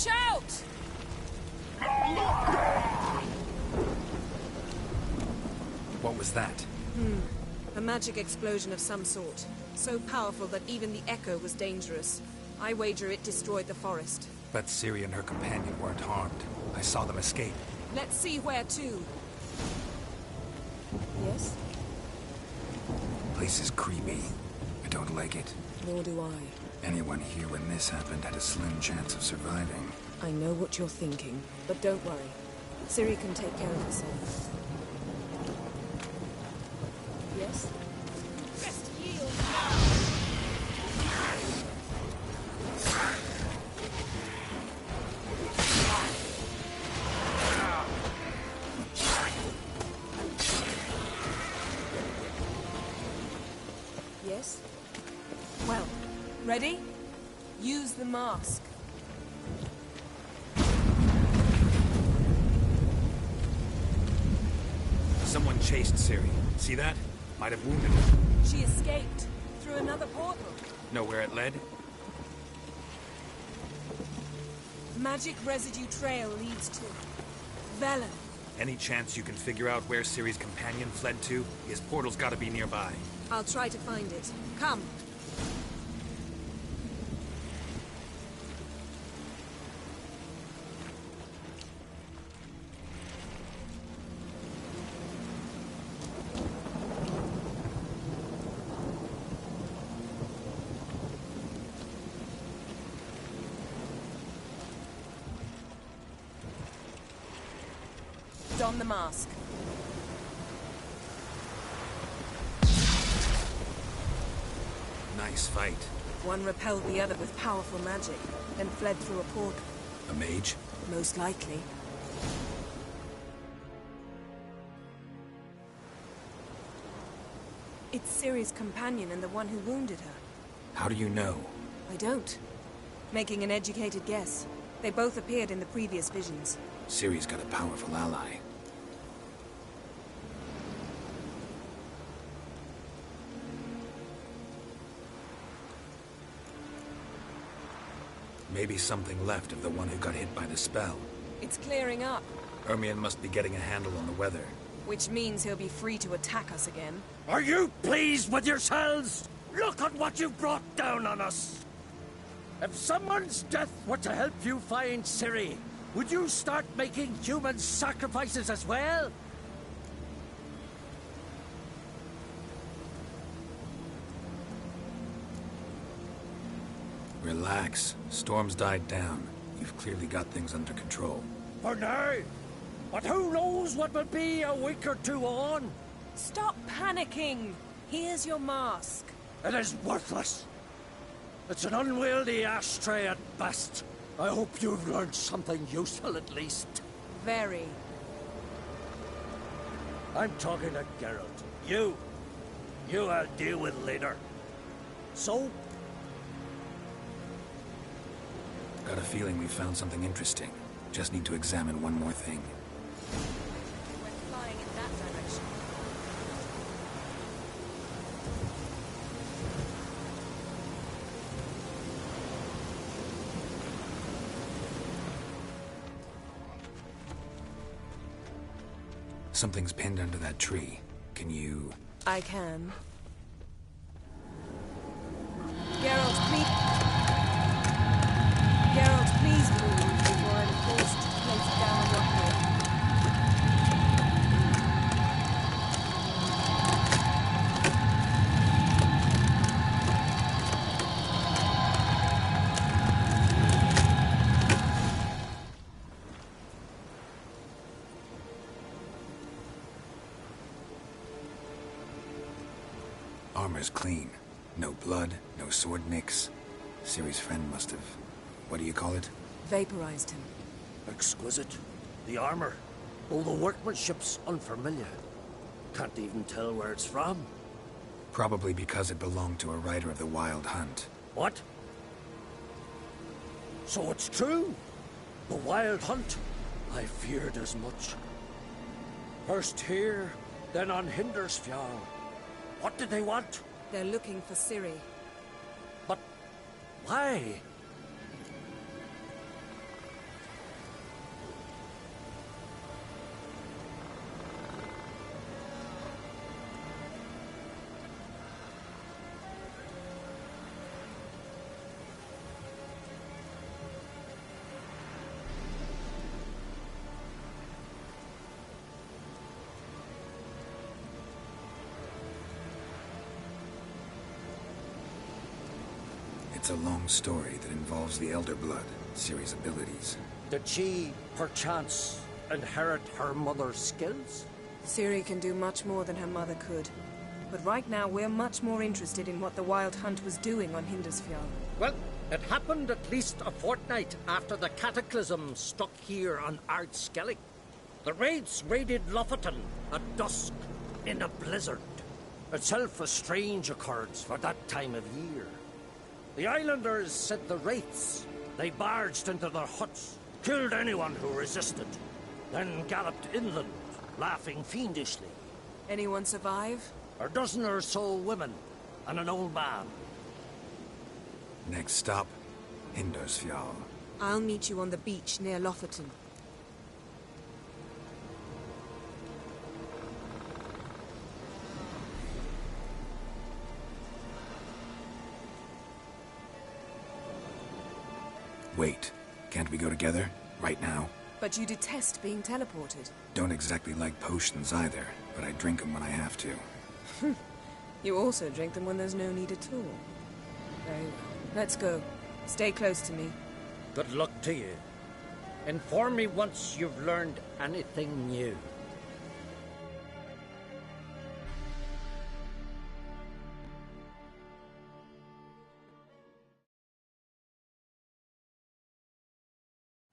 Watch out! What was that? A magic explosion of some sort. So powerful that even the echo was dangerous. I wager it destroyed the forest. But Ciri and her companion weren't harmed. I saw them escape. Let's see where to. Yes? Place is creepy. I don't like it. Nor do I. Anyone here when this happened had a slim chance of surviving. I know what you're thinking, but don't worry. Ciri can take care of herself. Yes? Best yield. Yes? Well, ready? Use the mask. Someone chased Ciri. See that? Might have wounded her. She escaped through another portal. Know where it led? Magic residue trail leads to Velen. Any chance you can figure out where Ciri's companion fled to? His portal's gotta be nearby. I'll try to find it. Come. Don the mask. Nice fight. One repelled the other with powerful magic, then fled through a portal. A mage? Most likely. It's Ciri's companion and the one who wounded her. How do you know? I don't. Making an educated guess. They both appeared in the previous visions. Ciri's got a powerful ally. Maybe something left of the one who got hit by the spell. It's clearing up, Ermion must be getting a handle on the weather. which means he'll be free to attack us again. Are you pleased with yourselves? Look at what you've brought down on us! If someone's death were to help you find Ciri, would you start making human sacrifices as well? Relax. Storm's died down. You've clearly got things under control. For now. But who knows what will be a week or two on? Stop panicking! Here's your mask. It is worthless. It's an unwieldy ashtray at best. I hope you've learned something useful at least. Very. I'm talking to Geralt. You I'll deal with later. So? Got a feeling we found something interesting. Just need to examine one more thing. We're flying in that direction. Something's pinned under that tree. Can you... I can. Geralt, please... Geralt, please move before I'm forced to place it down on your head. Armor's clean. No blood, no sword nicks. Ciri's friend must have... What do you call it? Vaporized him. Exquisite. The armor. Though the workmanship's unfamiliar. Can't even tell where it's from. Probably because it belonged to a rider of the Wild Hunt. What? So it's true? The Wild Hunt? I feared as much. First here, then on Hindersfjall. What did they want? They're looking for Ciri. But why? It's a long story that involves the Elder Blood, Ciri's abilities. Did she, perchance, inherit her mother's skills? Ciri can do much more than her mother could. But right now, we're much more interested in what the Wild Hunt was doing on Hindarsfjall. Well, it happened at least a fortnight after the cataclysm struck here on Ardskellig. The raids raided Lofoten at dusk in a blizzard. Itself a strange occurrence for that time of year. The islanders said the wraiths. They barged into their huts, killed anyone who resisted, then galloped inland, laughing fiendishly. Anyone survive? A dozen or so women, and an old man. Next stop, Hindarsfjall. I'll meet you on the beach near Lofoten. Wait, can't we go together? Right now? But you detest being teleported. Don't exactly like potions either, but I drink them when I have to. You also drink them when there's no need at all. Very well. Let's go. Stay close to me. Good luck to you. Inform me once you've learned anything new.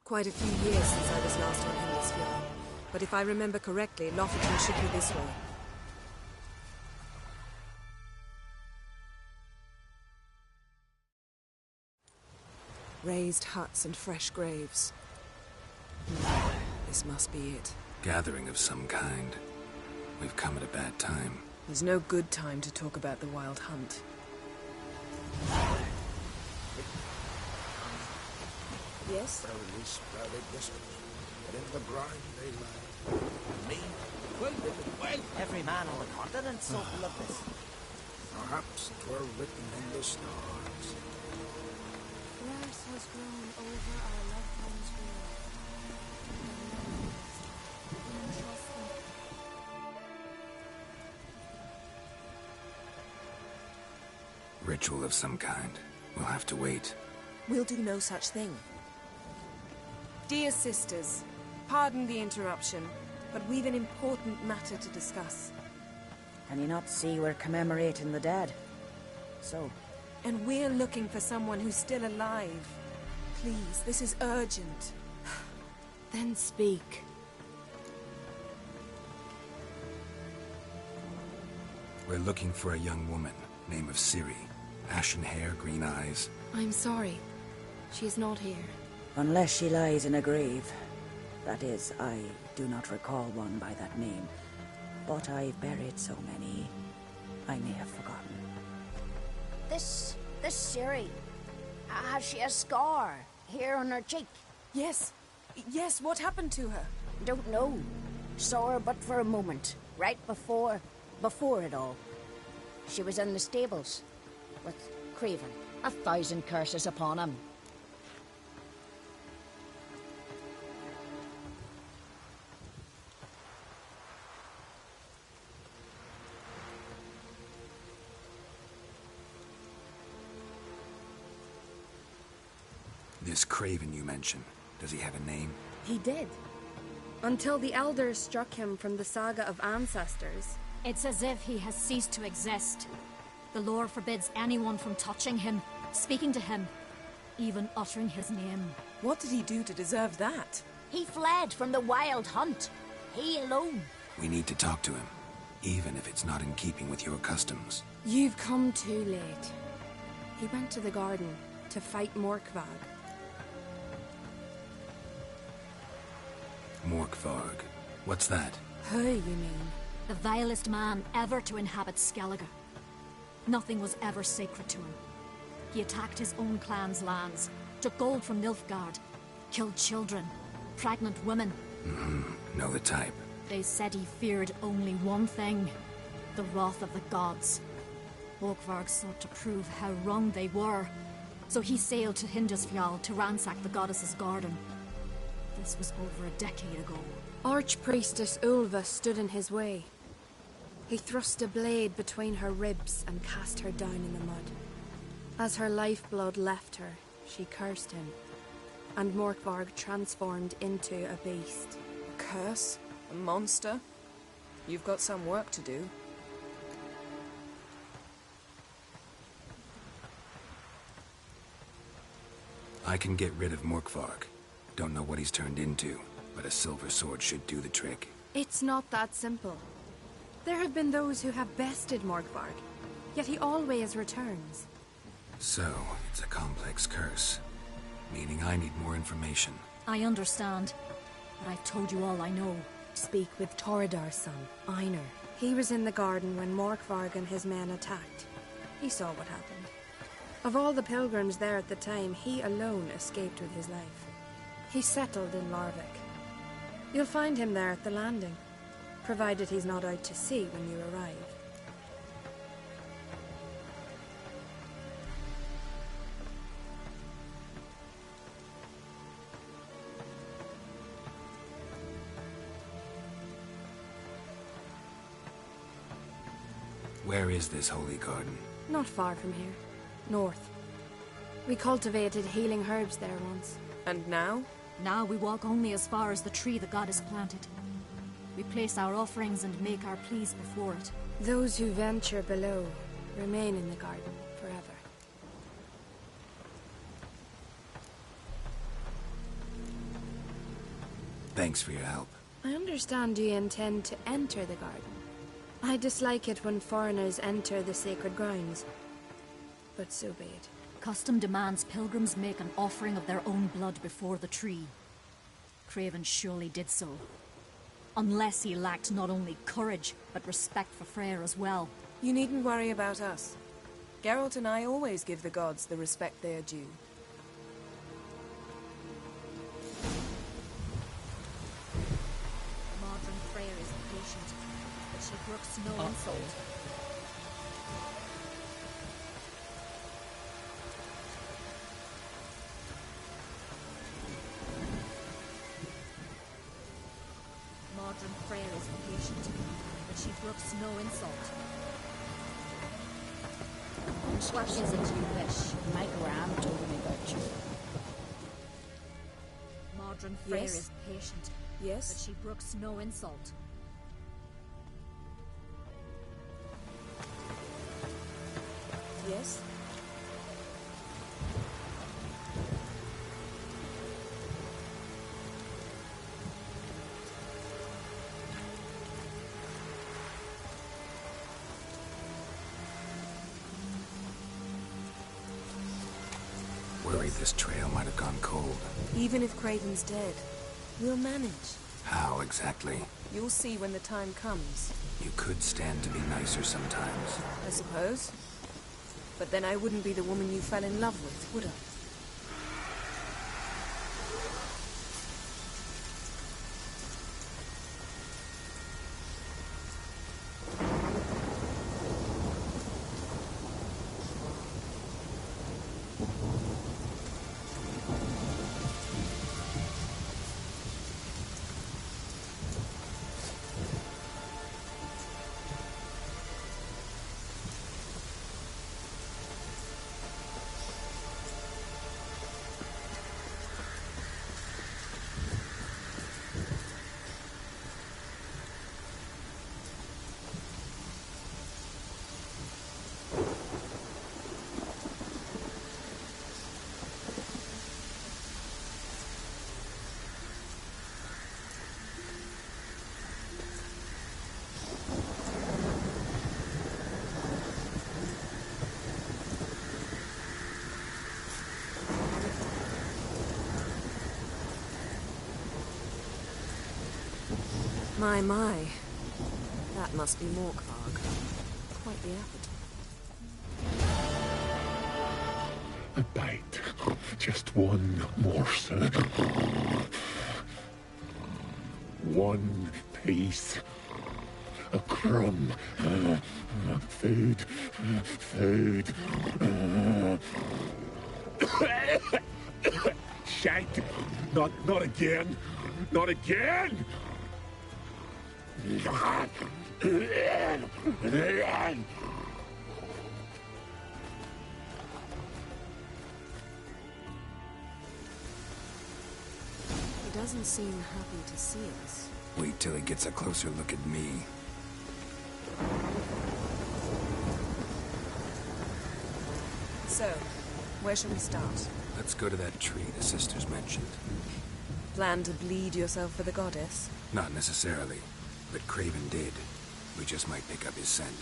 Quite a few years since I was last on Hindarsfjall. But if I remember correctly, Lofoten should be this way. Raised huts and fresh graves. This must be it. Gathering of some kind. We've come at a bad time. There's no good time to talk about the Wild Hunt. Yes? Barely sprouted whiskers, but in the brine they lie. Me? Well, every man on the continent's so full of this. Perhaps 'twere written in the stars. Grass has grown over our loved one's grave. Trust them. Ritual of some kind. We'll have to wait. We'll do no such thing. Dear sisters, pardon the interruption, but we've an important matter to discuss. Can you not see we're commemorating the dead? So? And we're looking for someone who's still alive. Please, this is urgent. Then speak. We're looking for a young woman, name of Ciri. Ashen hair, green eyes. I'm sorry. She's not here. Unless she lies in a grave. That is, I do not recall one by that name. But I've buried so many, I may have forgotten. This Ciri, has she a scar here on her cheek? Yes. Yes, what happened to her? Don't know. Saw her but for a moment, right before it all. She was in the stables with Craven. 1,000 curses upon him. This Craven you mentioned, does he have a name? He did. Until the Elders struck him from the Saga of Ancestors. It's as if he has ceased to exist. The lore forbids anyone from touching him, speaking to him, even uttering his name. What did he do to deserve that? He fled from the Wild Hunt. He alone. We need to talk to him, even if it's not in keeping with your customs. You've come too late. He went to the garden to fight Morkvarg. Morkvarg. What's that? Who, you mean? The vilest man ever to inhabit Skellige. Nothing was ever sacred to him. He attacked his own clan's lands, took gold from Nilfgaard, killed children, pregnant women. Know the type. They said he feared only one thing, the wrath of the gods. Morkvarg sought to prove how wrong they were, so he sailed to Hindarsfjall to ransack the goddess's garden. This was over a decade ago. Archpriestess Ulva stood in his way. He thrust a blade between her ribs and cast her down in the mud. As her lifeblood left her, she cursed him, and Morkvarg transformed into a beast. A curse? A monster? You've got some work to do. I can get rid of Morkvarg. Don't know what he's turned into, but a silver sword should do the trick. It's not that simple. There have been those who have bested Morkvarg, yet he always returns. So, it's a complex curse, meaning I need more information. I understand, but I've told you all I know. Speak with Toradar's son, Einar. He was in the garden when Morkvarg and his men attacked. He saw what happened. Of all the pilgrims there at the time, he alone escaped with his life. He settled in Larvik. You'll find him there at the landing, provided he's not out to sea when you arrive. Where is this holy garden? Not far from here. North. We cultivated healing herbs there once. And now? Now we walk only as far as the tree the goddess planted. We place our offerings and make our pleas before it. Those who venture below remain in the garden forever. Thanks for your help. I understand you intend to enter the garden. I dislike it when foreigners enter the sacred grounds, but so be it. Custom demands pilgrims make an offering of their own blood before the tree. Craven surely did so. Unless he lacked not only courage, but respect for Freyr as well. You needn't worry about us. Geralt and I always give the gods the respect they are due. Modern Freyr is patient, but she brooks no insult. Modern Freyr is patient, but she brooks no insult. What is it you wish? My Gram told me about you. Modern Freyr Yes? is patient, Yes? but she brooks no insult. Yes? Worried this trail might have gone cold. Even if Craven's dead, we'll manage. How exactly? You'll see when the time comes. You could stand to be nicer sometimes. I suppose. But then I wouldn't be the woman you fell in love with, would I? My. That must be Morkvarg. Quite the appetite. A bite. Just one morsel. One piece. A crumb. Food. Food. Shite. Not again. Not again! doesn't seem happy to see us. Wait till he gets a closer look at me. So, where shall we start? Let's go to that tree the sisters mentioned. Plan to bleed yourself for the goddess? Not necessarily, but Craven did. We just might pick up his scent.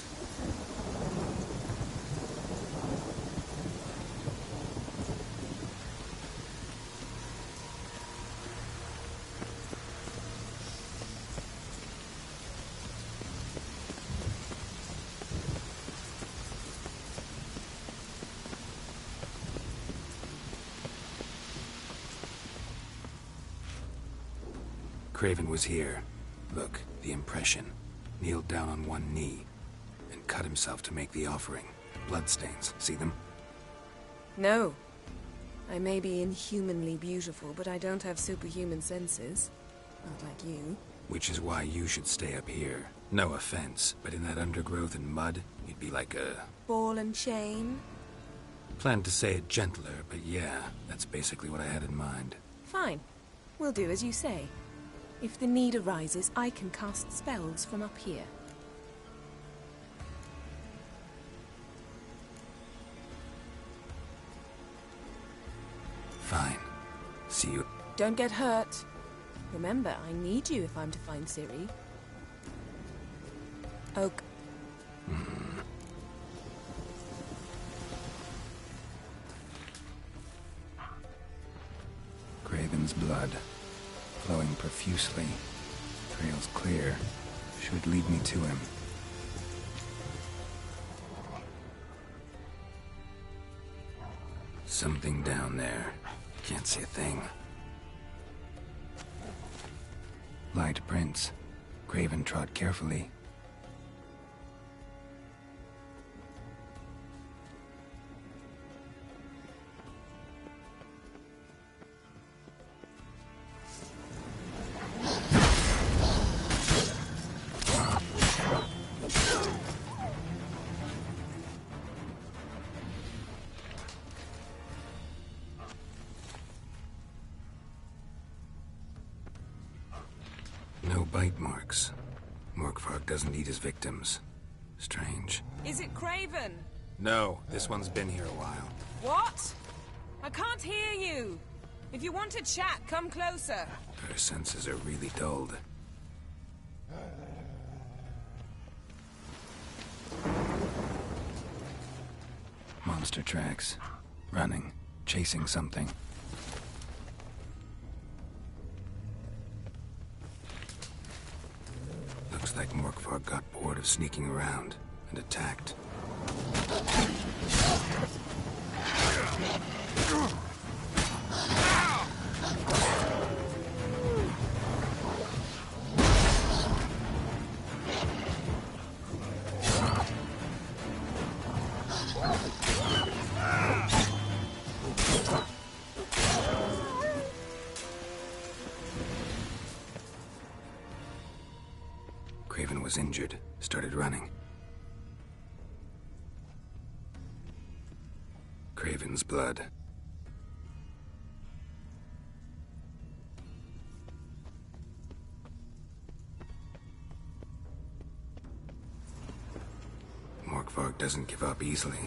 Craven was here. Look, the impression. Kneeled down on one knee and cut himself to make the offering. Bloodstains. See them? No. I may be inhumanly beautiful, but I don't have superhuman senses. Not like you. Which is why you should stay up here. No offense, but in that undergrowth and mud, you'd be like a... ball and chain? Planned to say it gentler, but yeah, that's basically what I had in mind. Fine. We'll do as you say. If the need arises, I can cast spells from up here. Fine. See you. Don't get hurt. Remember, I need you if I'm to find Ciri. Oak. Craven's blood. Flowing profusely. Trail's clear. Should lead me to him. Something down there. Can't see a thing. Light prints. Craven trod carefully. No bite marks. Morkvarg doesn't eat his victims. Strange. Is it Craven? No, this one's been here a while. What? I can't hear you. If you want to chat, come closer. Her senses are really dulled. Monster tracks. Running. Chasing something. Looks like Morkvarg got bored of sneaking around and attacked. Craven was injured, started running. Craven's blood. Morkvarg doesn't give up easily.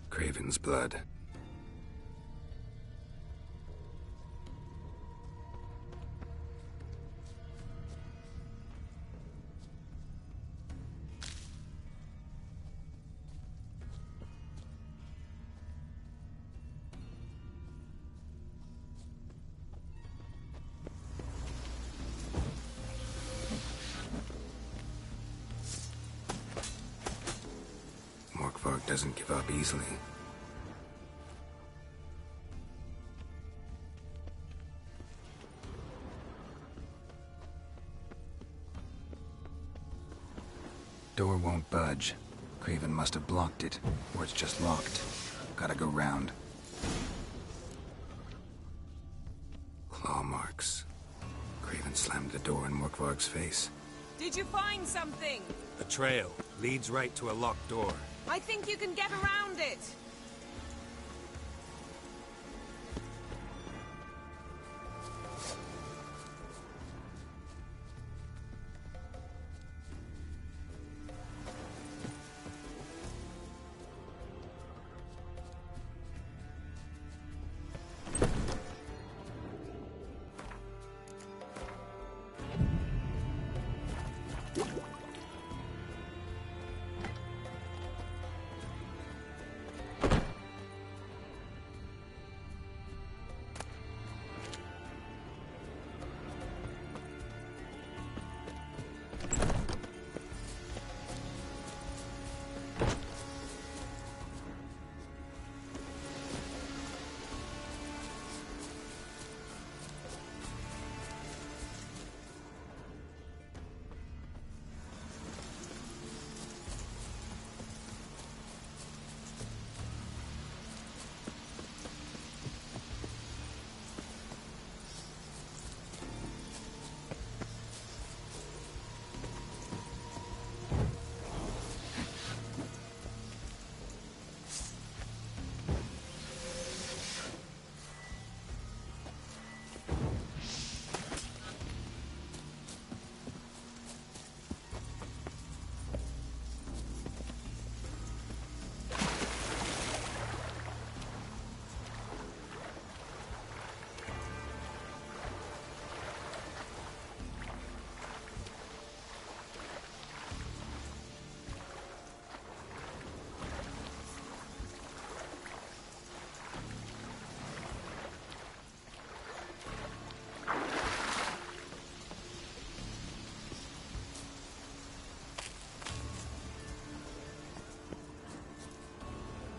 Craven's blood. Morkvarg doesn't give up easily. Door won't budge. Craven must have blocked it, or it's just locked. Gotta go round. Claw marks. Craven slammed the door in Morkvarg's face. Did you find something? A trail leads right to a locked door. I think you can get around it.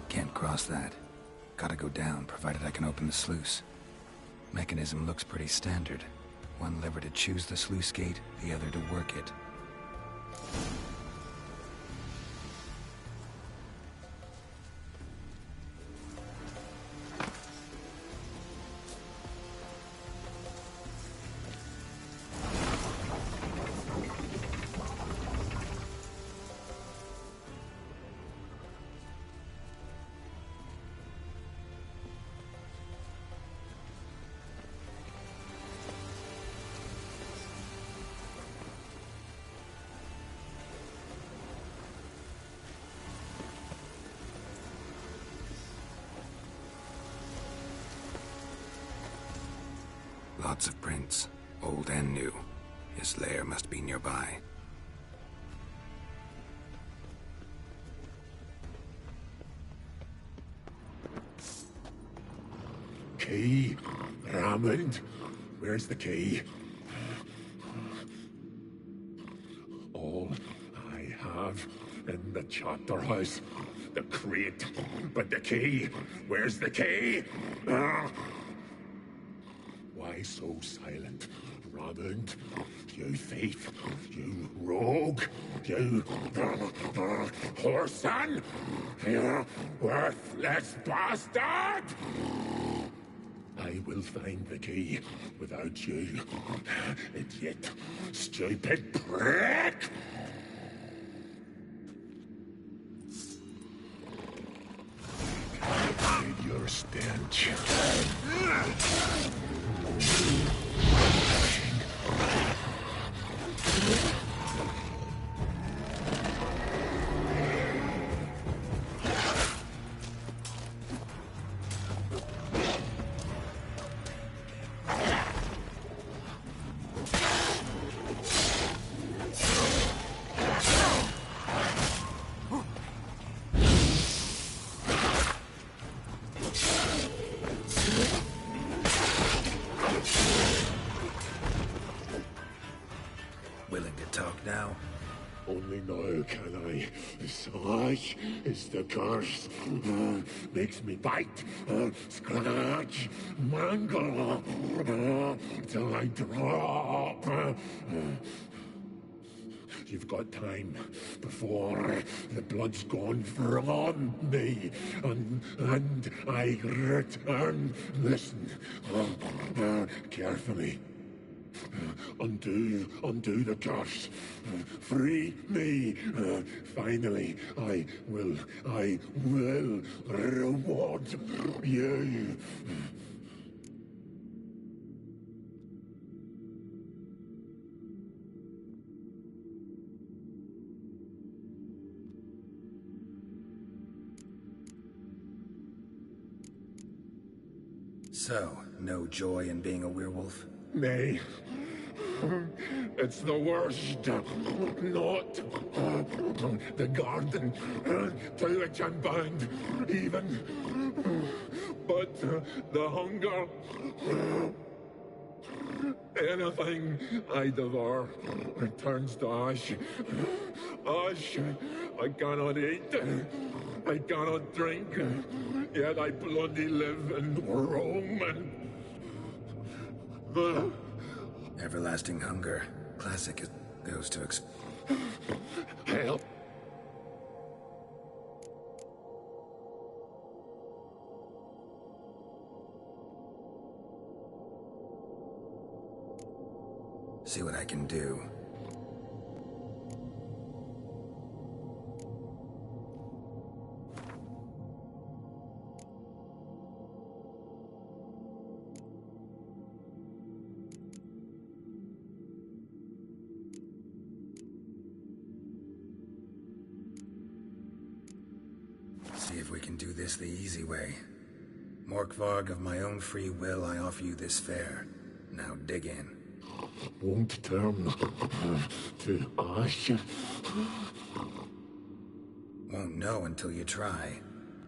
Can't cross that. Gotta go down, provided I can open the sluice. Mechanism looks pretty standard. One lever to choose the sluice gate, the other to work it. Lots of prints, old and new. His lair must be nearby. Key? Raymond? Where's the key? All I have in the chapter house. The crate. But the key? Where's the key? Why so silent, Raymond? You thief, you rogue, you whoreson, you worthless bastard! I will find the key without you, idiot, stupid prick! I hate your stench. Only now can I. Such is the curse. Makes me bite, scratch, mangle, till I drop. You've got time before the blood's gone from me, and I return. Listen, carefully. Undo the curse. Free me. Finally, I will reward you. So, no joy in being a werewolf? Nay. It's the worst. Not the garden to which I'm bound, even. But the hunger. Anything I devour turns to ash. Ash. I cannot eat. I cannot drink. Yet I bloody live and roam and... Everlasting hunger. Classic goes to Help. See what I can do. See if we can do this the easy way. Morkvarg, of my own free will, I offer you this fare. Now dig in. Won't turn to ash. Won't know until you try.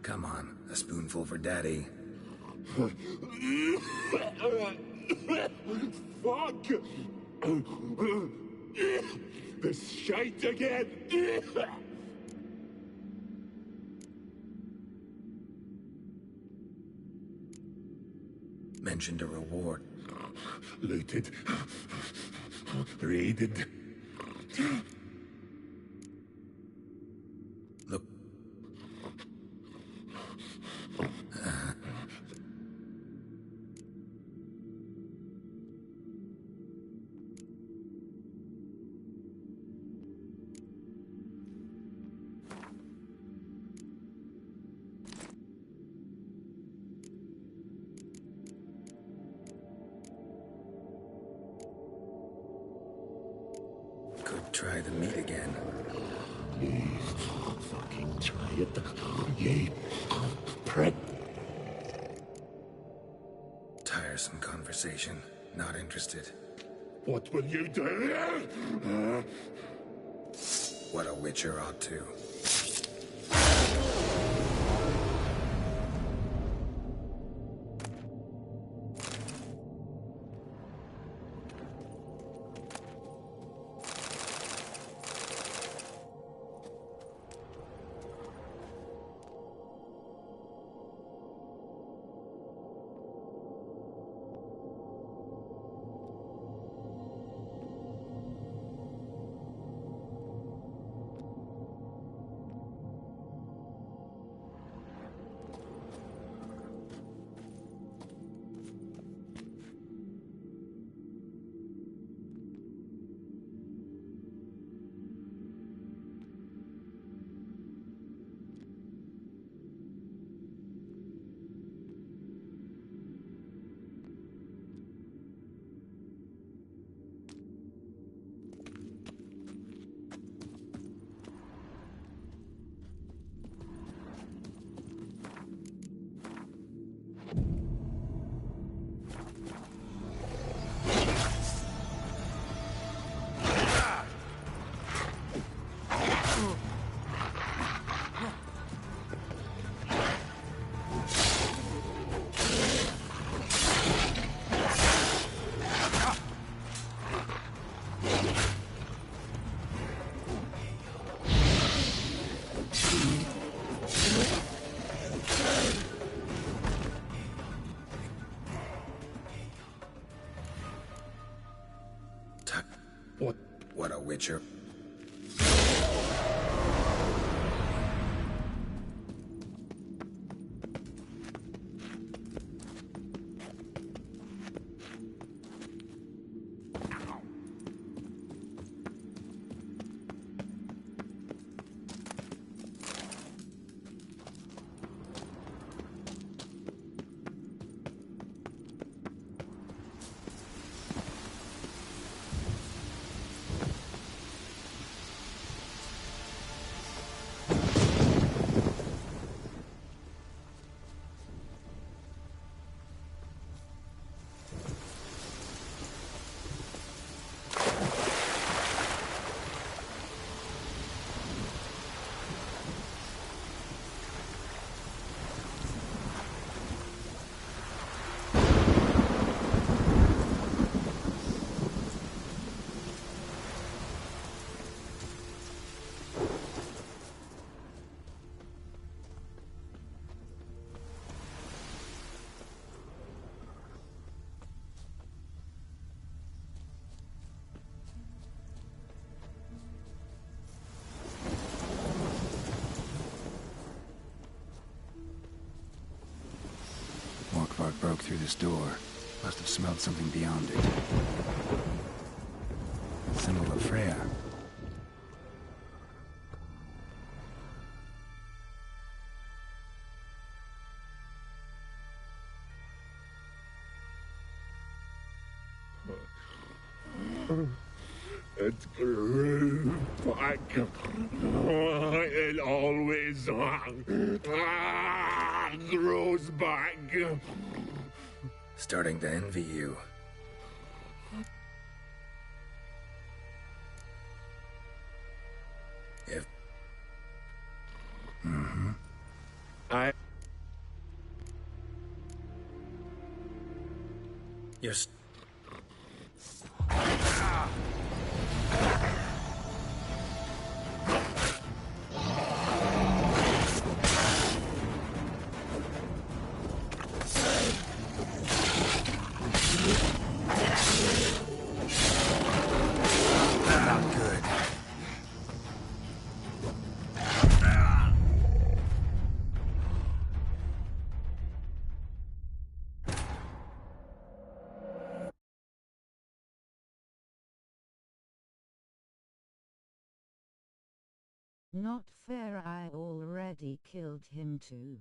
Come on, a spoonful for Daddy. Fuck! This shite again! Mentioned a reward. Looted. Raided. Look. Could try the meat again. Fucking try it. Ye prick. Tiresome conversation. Not interested. What will you do? What a witcher ought to. Witcher. Morkvarg broke through this door. Must have smelled something beyond it. Symbol of Freya. It grew back. It always grows back. Starting to envy you. If... You're... Not fair, I already killed him too.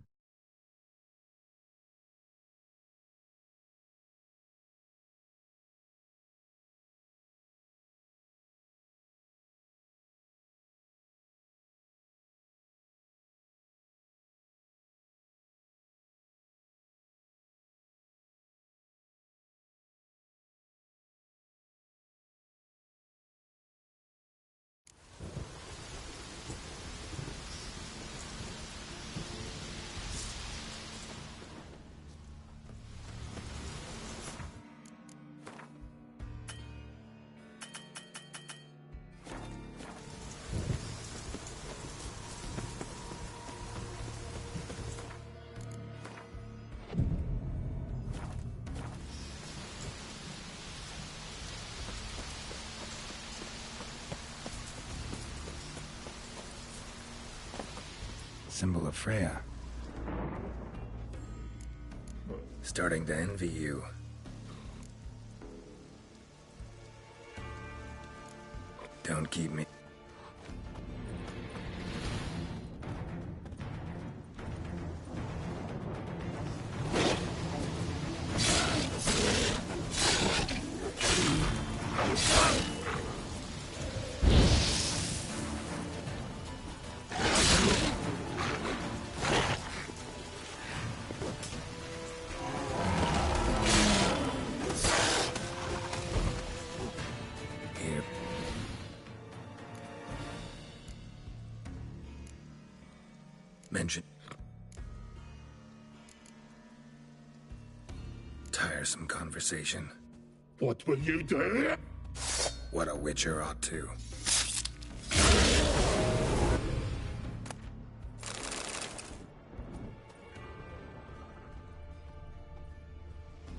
Symbol of Freya. Starting to envy you. Don't keep me... Mention. Tiresome conversation. What will you do? What a Witcher ought to.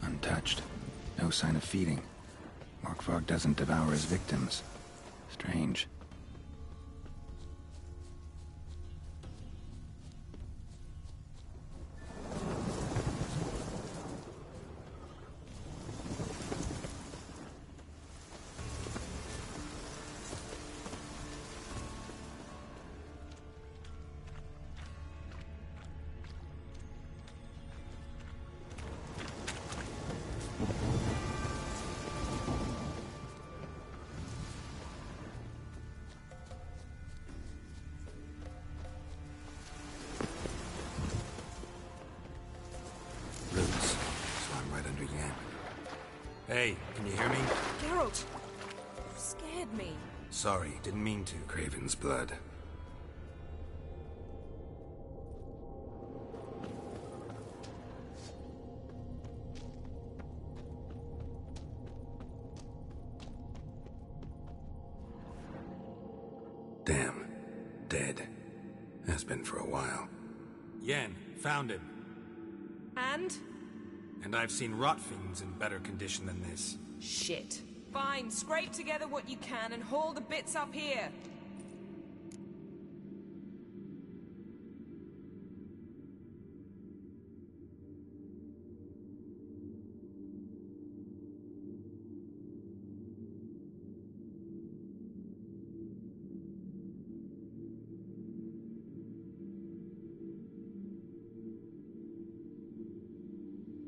Untouched. No sign of feeding. Morkvarg doesn't devour his victims. Strange. Hey, can you hear me? Geralt! You scared me. Sorry, didn't mean to. Craven's blood. Damn. Dead. Has been for a while. Yen, found him. And? And I've seen rot fiends in better condition than this. Shit. Fine, scrape together what you can and haul the bits up here.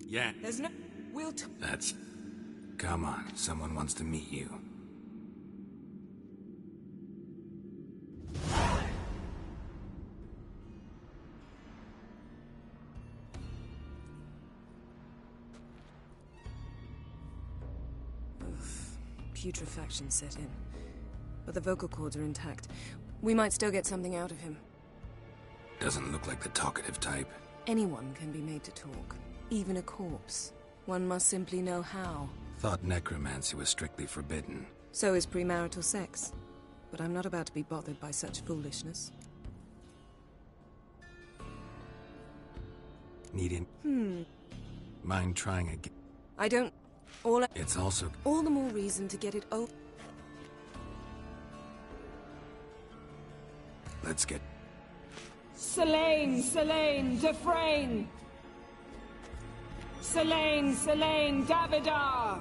Yeah. There's no... That's... Come on, someone wants to meet you. Putrefaction set in. But the vocal cords are intact. We might still get something out of him. Doesn't look like the talkative type. Anyone can be made to talk. Even a corpse. One must simply know how. Thought necromancy was strictly forbidden. So is premarital sex. But I'm not about to be bothered by such foolishness. Needing. Mind trying again? I don't... It's also... All the more reason to get it over. Let's get... Selene, Defrain! Selene, Davidar!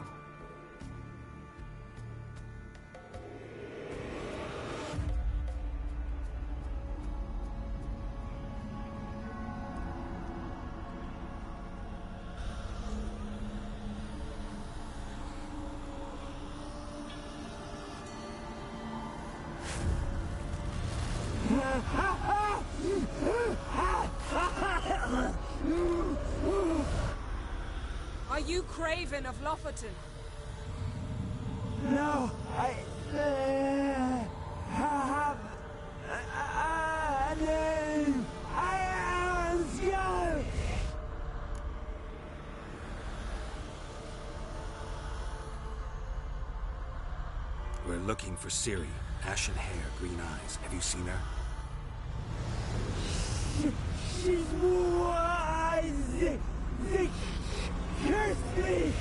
Are you Craven of Lofoten? No, I have a name. I am Skjall. We're looking for Ciri. Ashen hair, green eyes. Have you seen her? She's wise. Curse me!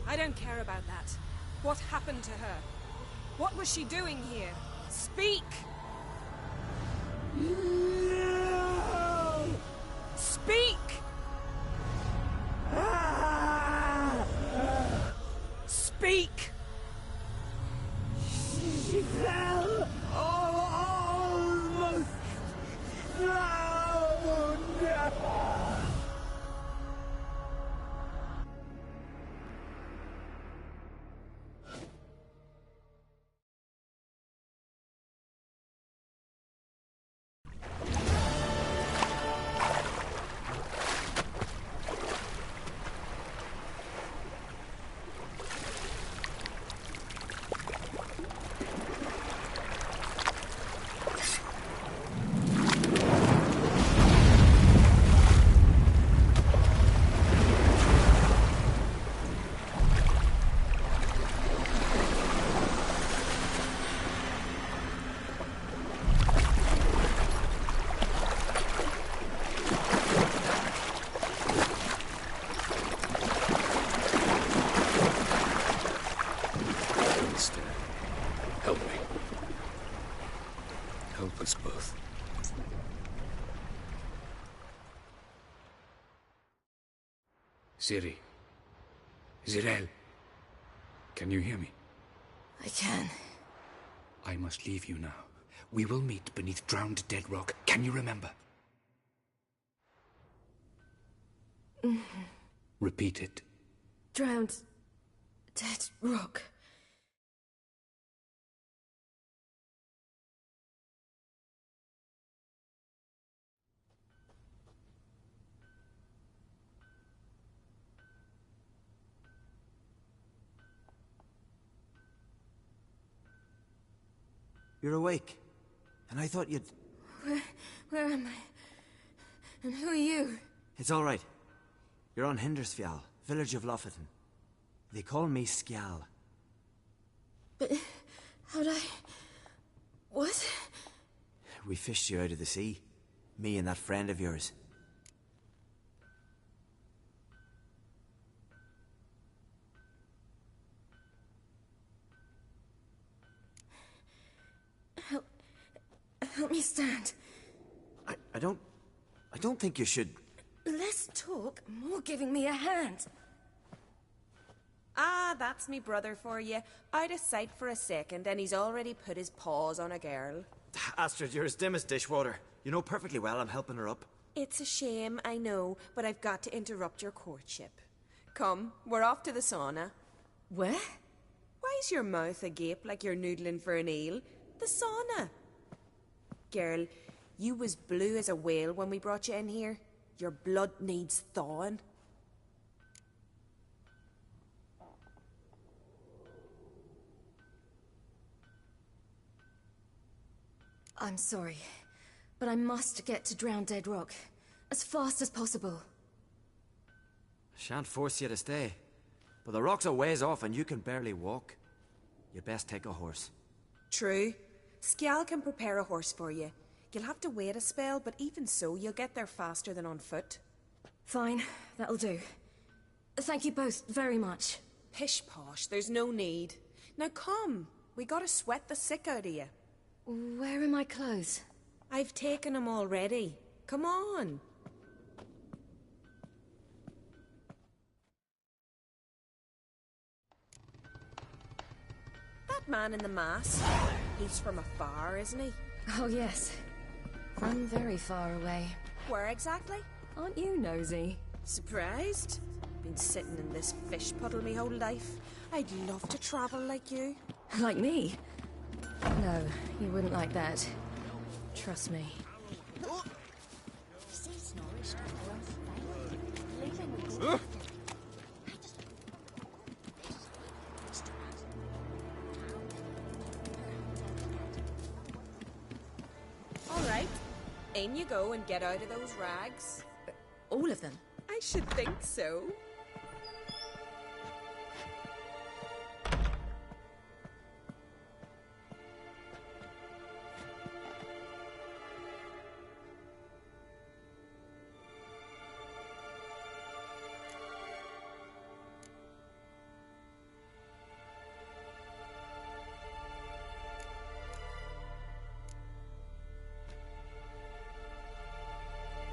I don't care about that. What happened to her? What was she doing here? Speak! No! Speak! Speak! She fell almost drowned! Ciri. Zirael. Can you hear me? I can. I must leave you now. We will meet beneath drowned dead rock. Can you remember? Repeat it. Drowned. Dead rock. You're awake. And I thought you'd... Where am I? And who are you? It's all right. You're on Hindersfjall, village of Lofoten. They call me Skjal. But how'd I... What? We fished you out of the sea. Me and that friend of yours. Help me stand. I don't think you should... Less talk, more giving me a hand. Ah, that's me brother for you. Out of sight for a second, and he's already put his paws on a girl. Astrid, you're as dim as dishwater. You know perfectly well I'm helping her up. It's a shame, I know, but I've got to interrupt your courtship. Come, we're off to the sauna. Where? Why's your mouth agape like you're noodling for an eel? The sauna. Girl, you was blue as a whale when we brought you in here. Your blood needs thawing. I'm sorry, but I must get to Drowned Dead Rock as fast as possible. Shan't force you to stay. But the rock's a ways off and you can barely walk. You'd best take a horse. True. Skjal can prepare a horse for you. You'll have to wait a spell, but even so, you'll get there faster than on foot. Fine, that'll do. Thank you both very much. Pish-posh, there's no need. Now come, we gotta sweat the sick out of you. Where are my clothes? I've taken them already. Come on. That man in the mask, he's from afar, isn't he? Oh yes, from very far away. Where exactly? Aren't you nosy? Surprised? Been sitting in this fish puddle me whole life. I'd love to travel like you. Like me? No, you wouldn't like that. Trust me. All right, in you go and get out of those rags. All of them? I should think so.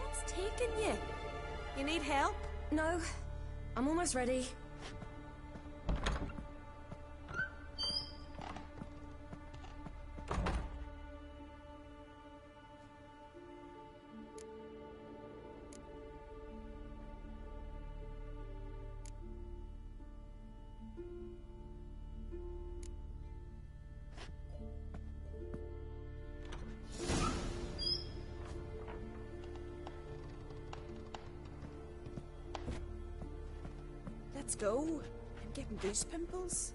What's taking you? You need help? No, I'm almost ready. Let's go. I'm getting goose pimples.